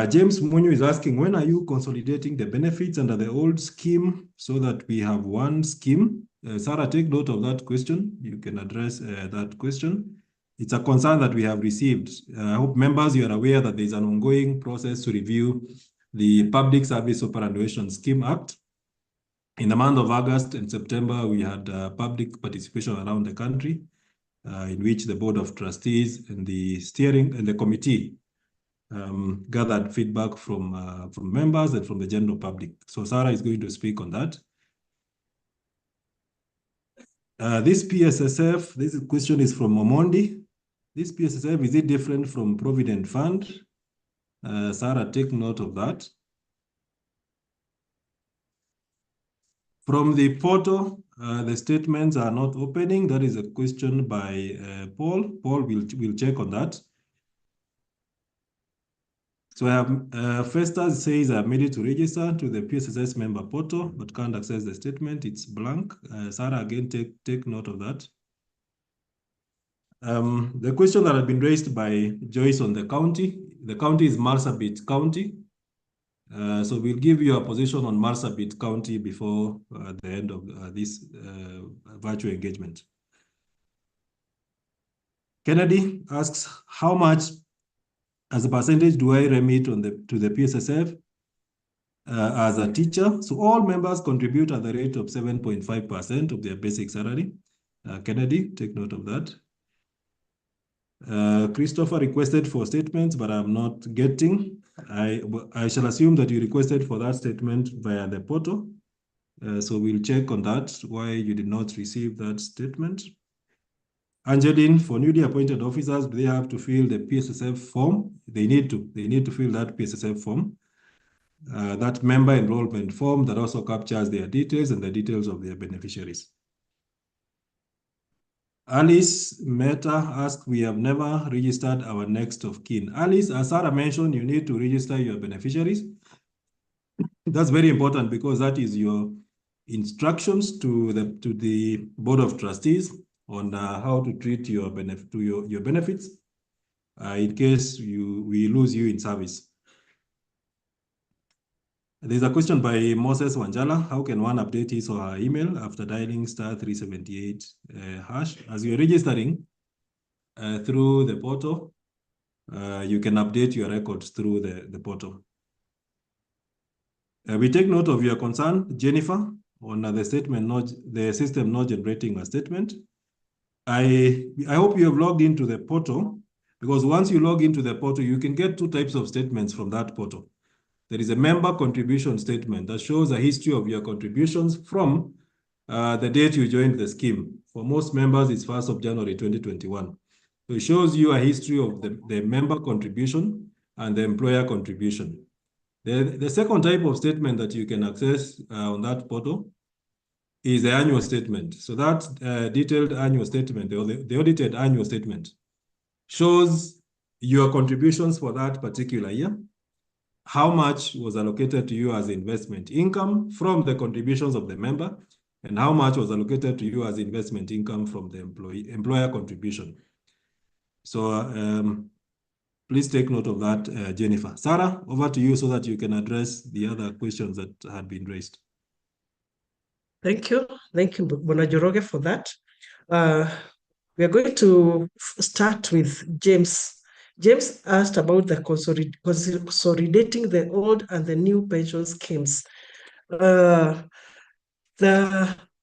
Speaker 1: James Munyu is asking, when are you consolidating the benefits under the old scheme so that we have one scheme? Sarah, take note of that question. You can address that question. It's a concern that we have received. I hope members, you are aware that there's an ongoing process to review the Public Service Superannuation Scheme Act. In the month of August and September, we had public participation around the country in which the Board of Trustees and the steering and the committee gathered feedback from members and from the general public. So Sarah is going to speak on that. This PSSF, this question is from Momondi. This PSSF, is it different from Provident Fund? Sarah, take note of that. From the portal, the statements are not opening. That is a question by Paul. Paul will check on that. So I have Festus says I made it to register to the PSSS member portal, but can't access the statement. It's blank. Sarah, again, take note of that. The question that had been raised by Joyce on the county is Marsabit County. So we'll give you a position on Marsabit County before the end of this virtual engagement. Kennedy asks, how much as a percentage do I remit to the PSSF as a teacher? So all members contribute at the rate of 7.5% of their basic salary. Kennedy, take note of that. Christopher requested for statements, but I'm not getting. I shall assume that you requested for that statement via the portal. So we'll check on that, why you did not receive that statement. Angeline, for newly appointed officers, do they have to fill the PSSF form? They need to fill that PSSF form. That member enrollment form that also captures their details and the details of their beneficiaries. Alice Meta asked, we have never registered our next of kin. Alice, as Sarah mentioned, you need to register your beneficiaries. That's very important because that is your instructions to the Board of Trustees on how to treat your benefits in case we lose you in service. There's a question by Moses Wanjala. How can one update his or her email after dialing *378 hash? As you're registering through the portal, you can update your records through the portal. We take note of your concern, Jennifer, on the system not generating a statement. I hope you have logged into the portal, because once you log into the portal, you can get two types of statements from that portal. There is a member contribution statement that shows a history of your contributions from the date you joined the scheme. For most members, it's 1st of January 2021. So it shows you a history of the member contribution and the employer contribution. The second type of statement that you can access on that portal is the annual statement. So that detailed annual statement, the audited annual statement, shows your contributions for that particular year, how much was allocated to you as investment income from the contributions of the member, and how much was allocated to you as investment income from the employer contribution. So please take note of that, Jennifer. Sarah, over to you so that you can address the other questions that had been raised.
Speaker 2: Thank you, Bwana Njoroge, for that. We are going to start with James James asked about the consolidating the old and the new pension schemes. The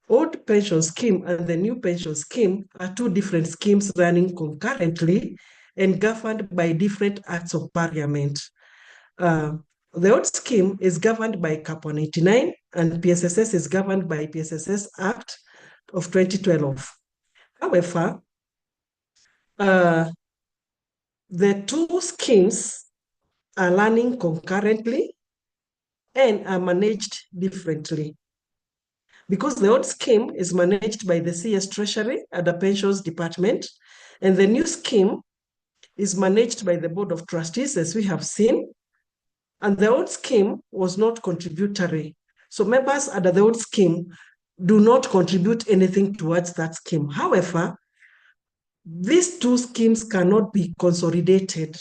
Speaker 2: old pension scheme and the new pension scheme are two different schemes running concurrently and governed by different acts of parliament. The old scheme is governed by Cap 189 and PSSS is governed by PSSS Act of 2012. However, the two schemes are running concurrently and are managed differently. Because the old scheme is managed by the CS Treasury and the Pensions Department, and the new scheme is managed by the Board of Trustees, as we have seen, and the old scheme was not contributory. So members under the old scheme do not contribute anything towards that scheme. However, these two schemes cannot be consolidated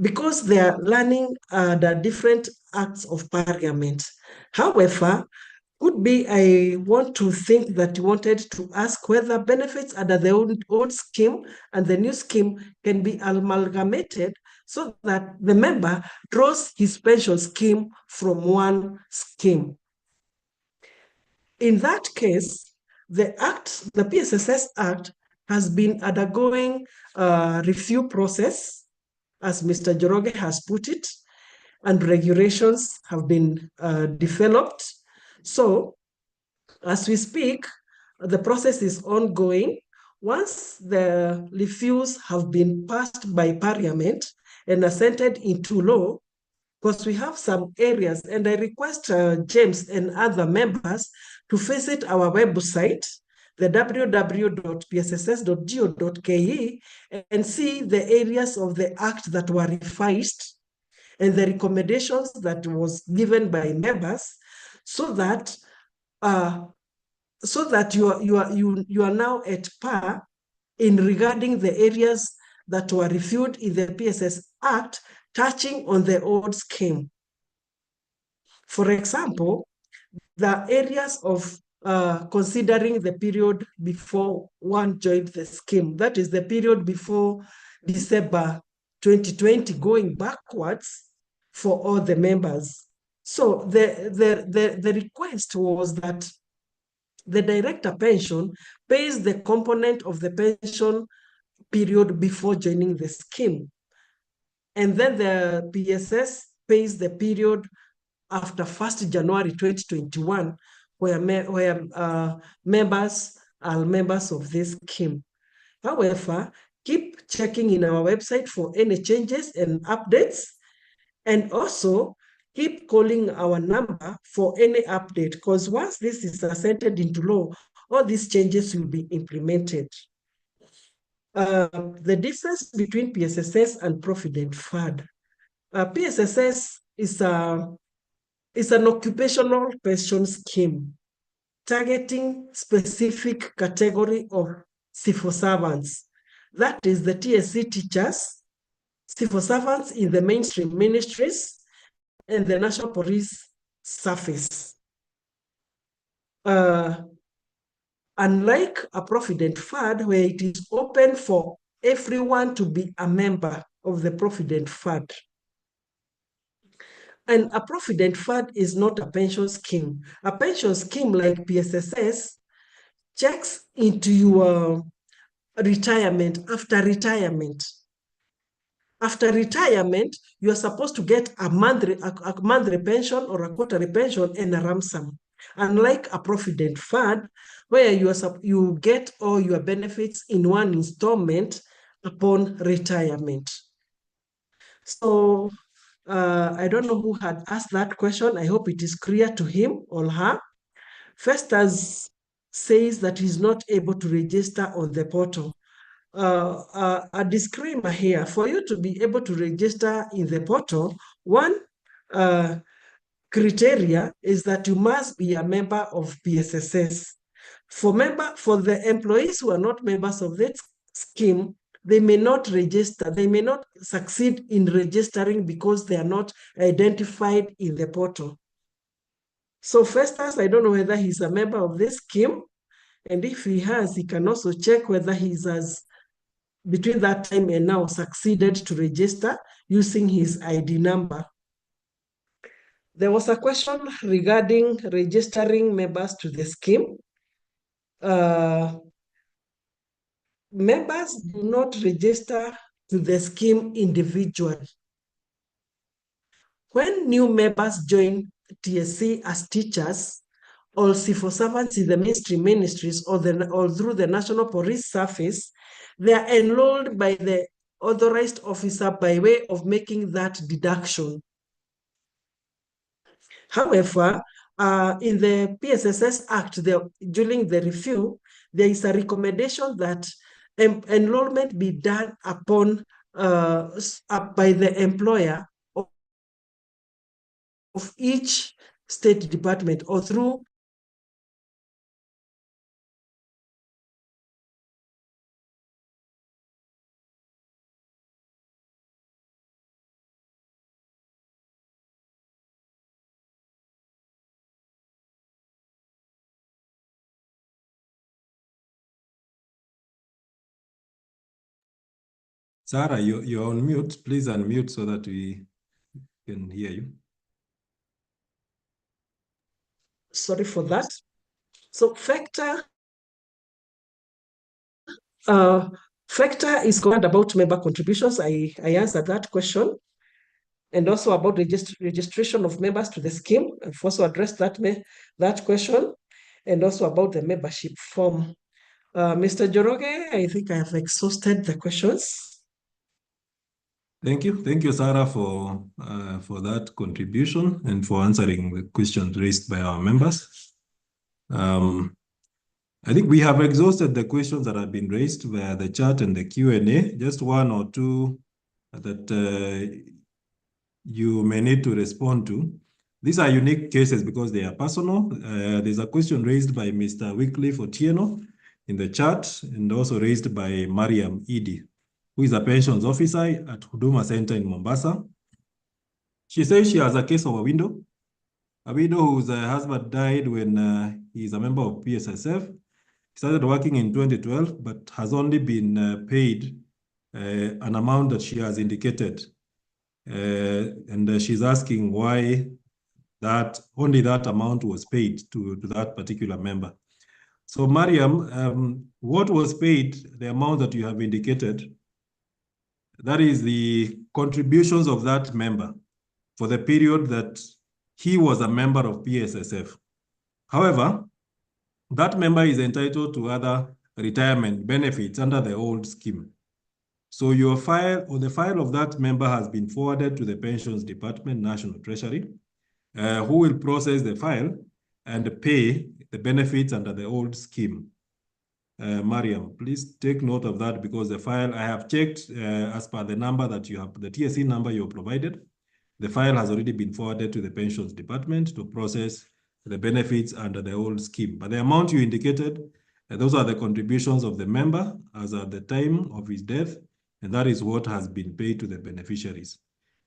Speaker 2: because they are running the different acts of parliament. However, could be I want to think that you wanted to ask whether benefits under the old scheme and the new scheme can be amalgamated so that the member draws his pension scheme from one scheme. In that case, the PSSS Act has been undergoing a review process, as Mr. Joroge has put it, and regulations have been developed. So, as we speak, the process is ongoing. Once the reviews have been passed by Parliament and assented into law, because we have some areas, and I request James and other members to visit our website, the www.psss.go.ke, and see the areas of the Act that were revised and the recommendations that was given by members, so that you are now at par in regarding the areas that were reviewed in the PSS Act touching on the old scheme. For example, the areas of considering the period before one joined the scheme, that is the period before December 2020, going backwards for all the members. So the request was that the director pension pays the component of the pension period before joining the scheme. And then the PSS pays the period after 1st January 2021, where members are members of this scheme. However, keep checking in our website for any changes and updates, and also keep calling our number for any update, because once this is assented into law, all these changes will be implemented. The difference between PSSS and Provident Fund. PSSS is an occupational pension scheme targeting specific category of civil servants. That is the TSC teachers, civil servants in the mainstream ministries, and the National Police Service. Unlike a Provident Fund, where it is open for everyone to be a member of the Provident Fund. And a Provident Fund is not a pension scheme. A pension scheme like PSSS checks into your retirement after retirement. After retirement, you are supposed to get a monthly pension or a quarterly pension and a lump sum. Unlike a Provident Fund, where you get all your benefits in one installment upon retirement. So I don't know who had asked that question. I hope it is clear to him or her. Festus says that he's not able to register on the portal. A disclaimer here: for you to be able to register in the portal, one criteria is that you must be a member of PSSS. For the employees who are not members of that scheme, they may not register, they may not succeed in registering because they are not identified in the portal. So Festus, I don't know whether he's a member of this scheme, and if he has, he can also check whether he has between that time and now succeeded to register using his ID number. There was a question regarding registering members to the scheme. Members do not register to the scheme individually. When new members join TSC as teachers or civil servants in the mainstream ministries or through the National Police Service, they are enrolled by the authorized officer by way of making that deduction. However, in the PSSS Act, during the review, there is a recommendation that enrollment be done upon by the employer of each state department or through
Speaker 1: Sarah, you're on mute. Please unmute so that we can hear you.
Speaker 2: Sorry for that. So factor is concerned about member contributions. I answered that question. And also about registration of members to the scheme. I've also addressed that question. And also about the membership form. Mr. Joroge, I think I have exhausted the questions.
Speaker 1: Thank you, Sarah, for that contribution and for answering the questions raised by our members. I think we have exhausted the questions that have been raised via the chat and the Q&A. Just one or two that you may need to respond to. These are unique cases because they are personal. There's a question raised by Mr. Wycliffe Otieno in the chat and also raised by Mariam Idi, who is a pensions officer at Huduma Center in Mombasa. She says she has a case of a widow whose husband died when he is a member of PSSF. He started working in 2012, but has only been paid an amount that she has indicated. And she's asking why only that amount was paid to that particular member. So Mariam, what was paid, the amount that you have indicated, that is the contributions of that member for the period that he was a member of PSSF. However, that member is entitled to other retirement benefits under the old scheme. So your file or the file of that member has been forwarded to the Pensions Department, National Treasury, who will process the file and pay the benefits under the old scheme. Mariam, please take note of that because the file I have checked as per the number that you have, the TSC number you provided, the file has already been forwarded to the Pensions Department to process the benefits under the old scheme. But the amount you indicated, those are the contributions of the member as at the time of his death, and that is what has been paid to the beneficiaries.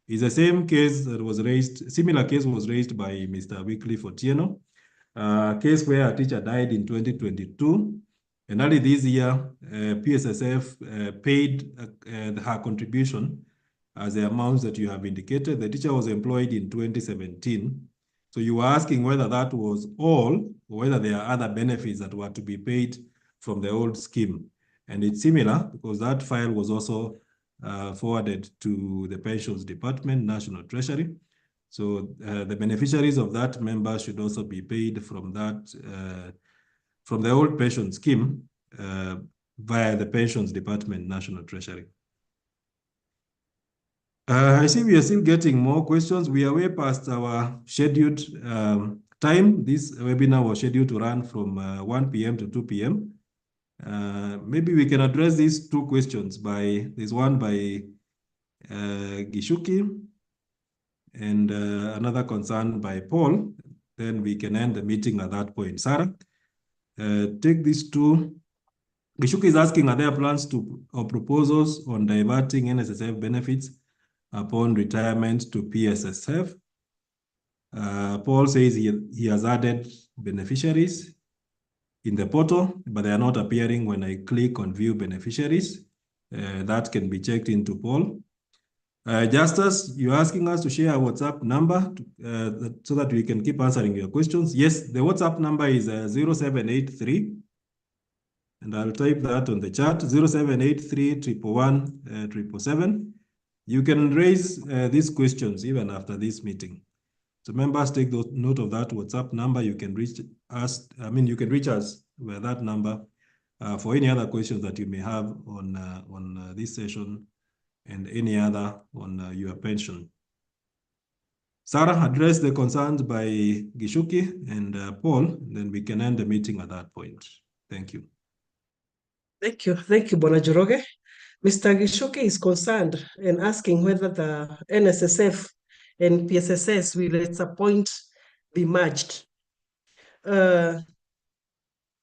Speaker 1: It's the same case that was raised, similar case was raised by Mr. Wycliffe Otieno, a case where a teacher died in 2022. And early this year, PSSF paid her contribution as the amounts that you have indicated. The teacher was employed in 2017. So you were asking whether that was all or whether there are other benefits that were to be paid from the old scheme. And it's similar because that file was also forwarded to the Pensions Department, National Treasury. So the beneficiaries of that member should also be paid from that, from the old pension scheme via the Pensions Department, National Treasury. I see we are still getting more questions. We are way past our scheduled time. This webinar was scheduled to run from 1 p.m. to 2 p.m. Maybe we can address these two questions there's one by Gishuki and another concern by Paul. Then we can end the meeting at that point. Sarah, take these two. Gishuki is asking, are there plans or proposals on diverting NSSF benefits upon retirement to PSSF? Paul says he has added beneficiaries in the portal, but they are not appearing when I click on view beneficiaries. that can be checked into Paul. Justus, you're asking us to share a WhatsApp number so that we can keep answering your questions. Yes, the WhatsApp number is 0783, and I'll type that on the chat, 0783 111 777. You can raise these questions even after this meeting. So members, take note of that WhatsApp number. You can reach us. You can reach us with that number for any other questions that you may have on this session and any other on your pension. Sarah, address the concerns by Gishuki and Paul, then we can end the meeting at that point. Thank you.
Speaker 2: Thank you, Bwana Njoroge. Mr. Gishuki is concerned and asking whether the NSSF and PSSS will at some point be merged. The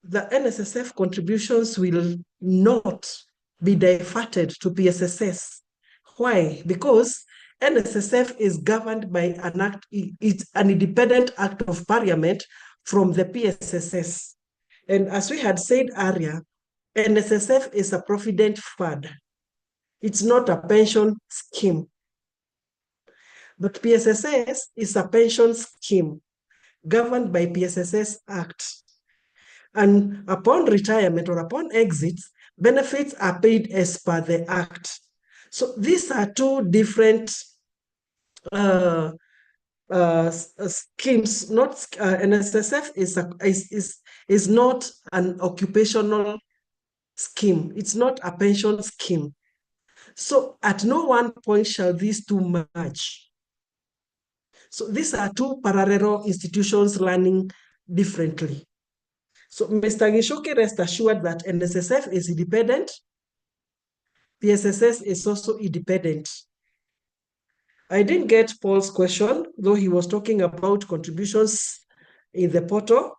Speaker 2: NSSF contributions will not be diverted to PSSS. Why? Because NSSF is governed by an act, it's an independent act of parliament from the PSSS. And as we had said earlier, NSSF is a provident fund. It's not a pension scheme. But PSSS is a pension scheme governed by PSSS Act. And upon retirement or upon exit, benefits are paid as per the Act. So these are two different schemes. Not NSSF is not an occupational scheme. It's not a pension scheme. So at no one point shall these two merge. So these are two parallel institutions running differently. So Mr. Gishuki, rest assured that NSSF is independent. PSSS is also independent. I didn't get Paul's question, though he was talking about contributions in the portal.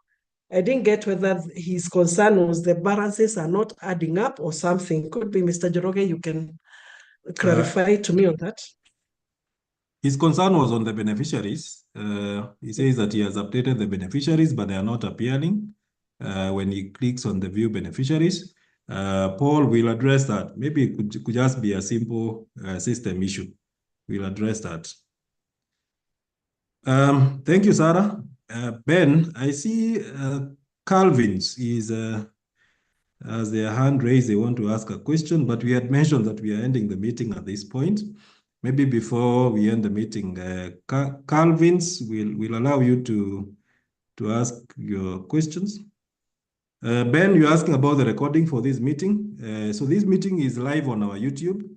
Speaker 2: I didn't get whether his concern was the balances are not adding up or something. Could be Mr. Njoroge, you can clarify to me on that.
Speaker 1: His concern was on the beneficiaries. He says that he has updated the beneficiaries, but they are not appearing when he clicks on the view beneficiaries. Paul will address that. Maybe it could just be a simple system issue. We'll address that. Thank you, Sarah. Ben, I see Calvin's has their hand raised. They want to ask a question, but we had mentioned that we are ending the meeting at this point. Maybe before we end the meeting, Calvin's will allow you to ask your questions. Ben, you're asking about the recording for this meeting. So this meeting is live on our YouTube.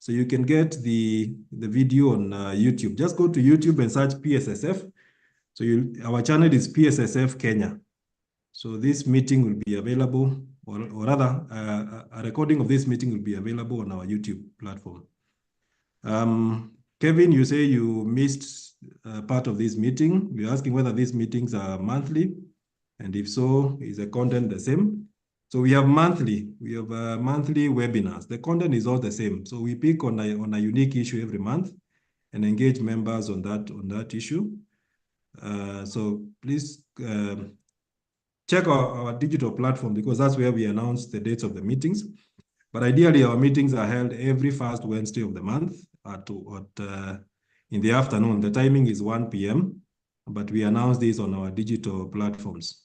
Speaker 1: So you can get the video on YouTube. Just go to YouTube and search PSSF. So our channel is PSSF Kenya. So this meeting will be available, or rather, a recording of this meeting will be available on our YouTube platform. Kevin, you say you missed part of this meeting. You're asking whether these meetings are monthly, and if so, is the content the same? So we have monthly webinars. The content is all the same. So we pick on a unique issue every month and engage members on that issue. So please check our digital platform, because that's where we announce the dates of the meetings. But ideally, our meetings are held every first Wednesday of the month in the afternoon. The timing is 1 p.m., but we announce this on our digital platforms.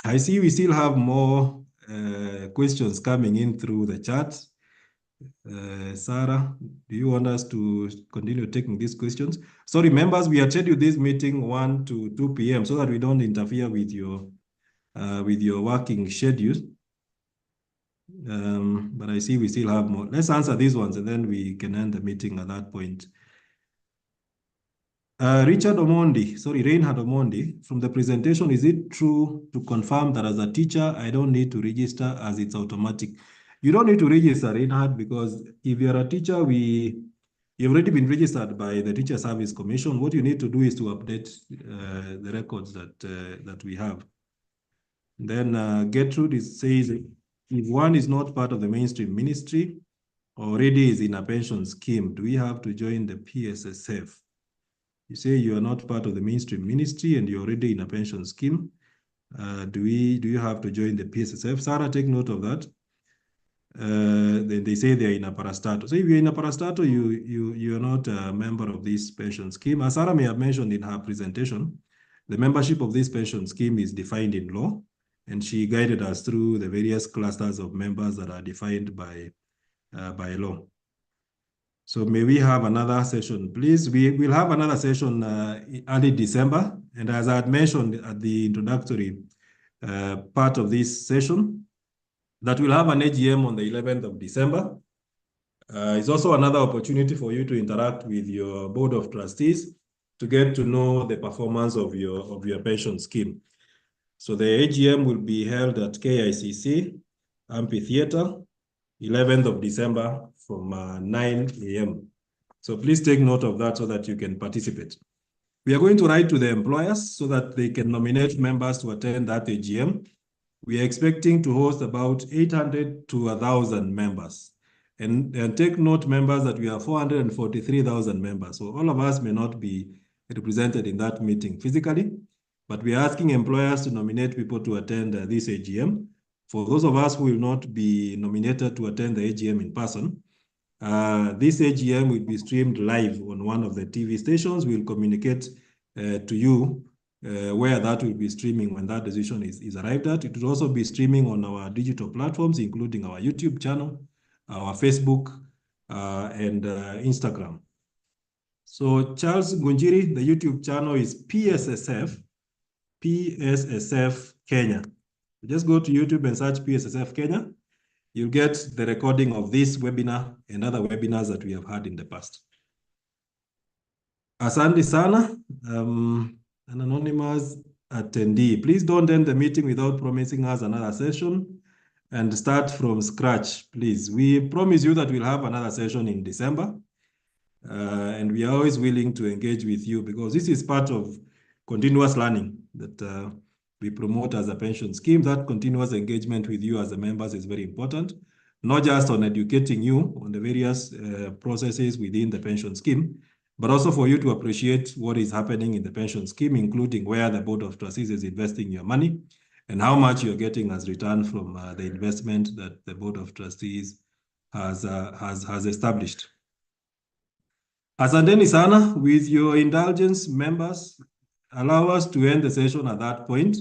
Speaker 1: I see we still have more questions coming in through the chat. Sarah, do you want us to continue taking these questions? Sorry, members, we are scheduled this meeting 1 to 2 p.m. so that we don't interfere with your working schedule. But I see we still have more. Let's answer these ones and then we can end the meeting at that point. Reinhard Omondi, from the presentation, is it true to confirm that as a teacher, I don't need to register as it's automatic? You don't need to register, Reinhard, because if you're a teacher, you've already been registered by the Teacher Service Commission. What you need to do is to update the records that we have. Then Gertrude says, if one is not part of the mainstream ministry, already is in a pension scheme, do we have to join the PSSF? You say you are not part of the mainstream ministry and you're already in a pension scheme. Do you have to join the PSSF? Sarah, take note of that. then they say they're in a parastatal. So if you're in a parastatal, you're not a member of this pension scheme. As Sarah may have mentioned in her presentation, the membership of this pension scheme is defined in law, and she guided us through the various clusters of members that are defined by law. So may we have another session, please? We will have another session early December. And as I had mentioned at the introductory part of this session, that we'll have an AGM on the 11th of December. It's also another opportunity for you to interact with your board of trustees to get to know the performance of your pension scheme. So the AGM will be held at KICC Amphitheater, 11th of December from 9 a.m. So please take note of that so that you can participate. We are going to write to the employers so that they can nominate members to attend that AGM. We are expecting to host about 800 to 1,000 members. And take note, members, that we have 443,000 members. So all of us may not be represented in that meeting physically, but we are asking employers to nominate people to attend this AGM. For those of us who will not be nominated to attend the AGM in person, this AGM will be streamed live on one of the TV stations. We'll communicate to you where that will be streaming when that decision is arrived at. It will also be streaming on our digital platforms, including our YouTube channel, our Facebook, and Instagram. So Charles Ngunjiri, the YouTube channel is PSSF Kenya. Just go to YouTube and search PSSF Kenya. You'll get the recording of this webinar and other webinars that we have had in the past. Asante sana, an anonymous attendee. Please don't end the meeting without promising us another session and start from scratch, please. We promise you that we'll have another session in December. And we are always willing to engage with you because this is part of continuous learning that we promote as a pension scheme. That continuous engagement with you as the members is very important, not just on educating you on the various processes within the pension scheme, but also for you to appreciate what is happening in the pension scheme, including where the board of trustees is investing your money and how much you're getting as return from the investment that the board of trustees has established. Asanteni sana. With your indulgence, members, allow us to end the session at that point.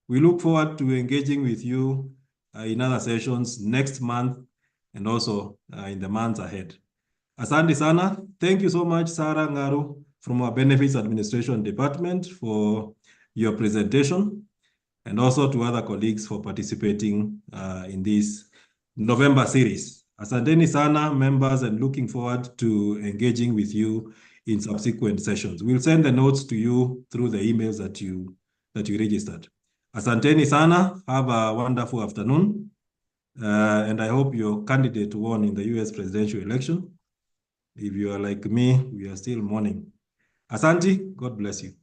Speaker 1: We look forward to engaging with you in other sessions next month and also in the months ahead. Asante sana. Thank you so much, Sarah Ngaru from our Benefits Administration Department for your presentation, and also to other colleagues for participating in this November series. Asanteni sana, members, and looking forward to engaging with you in subsequent sessions. We'll send the notes to you through the emails that you registered. Asanteni sana. Have a wonderful afternoon. And I hope your candidate won in the US presidential election. If you are like me, we are still mourning. Asante, God bless you.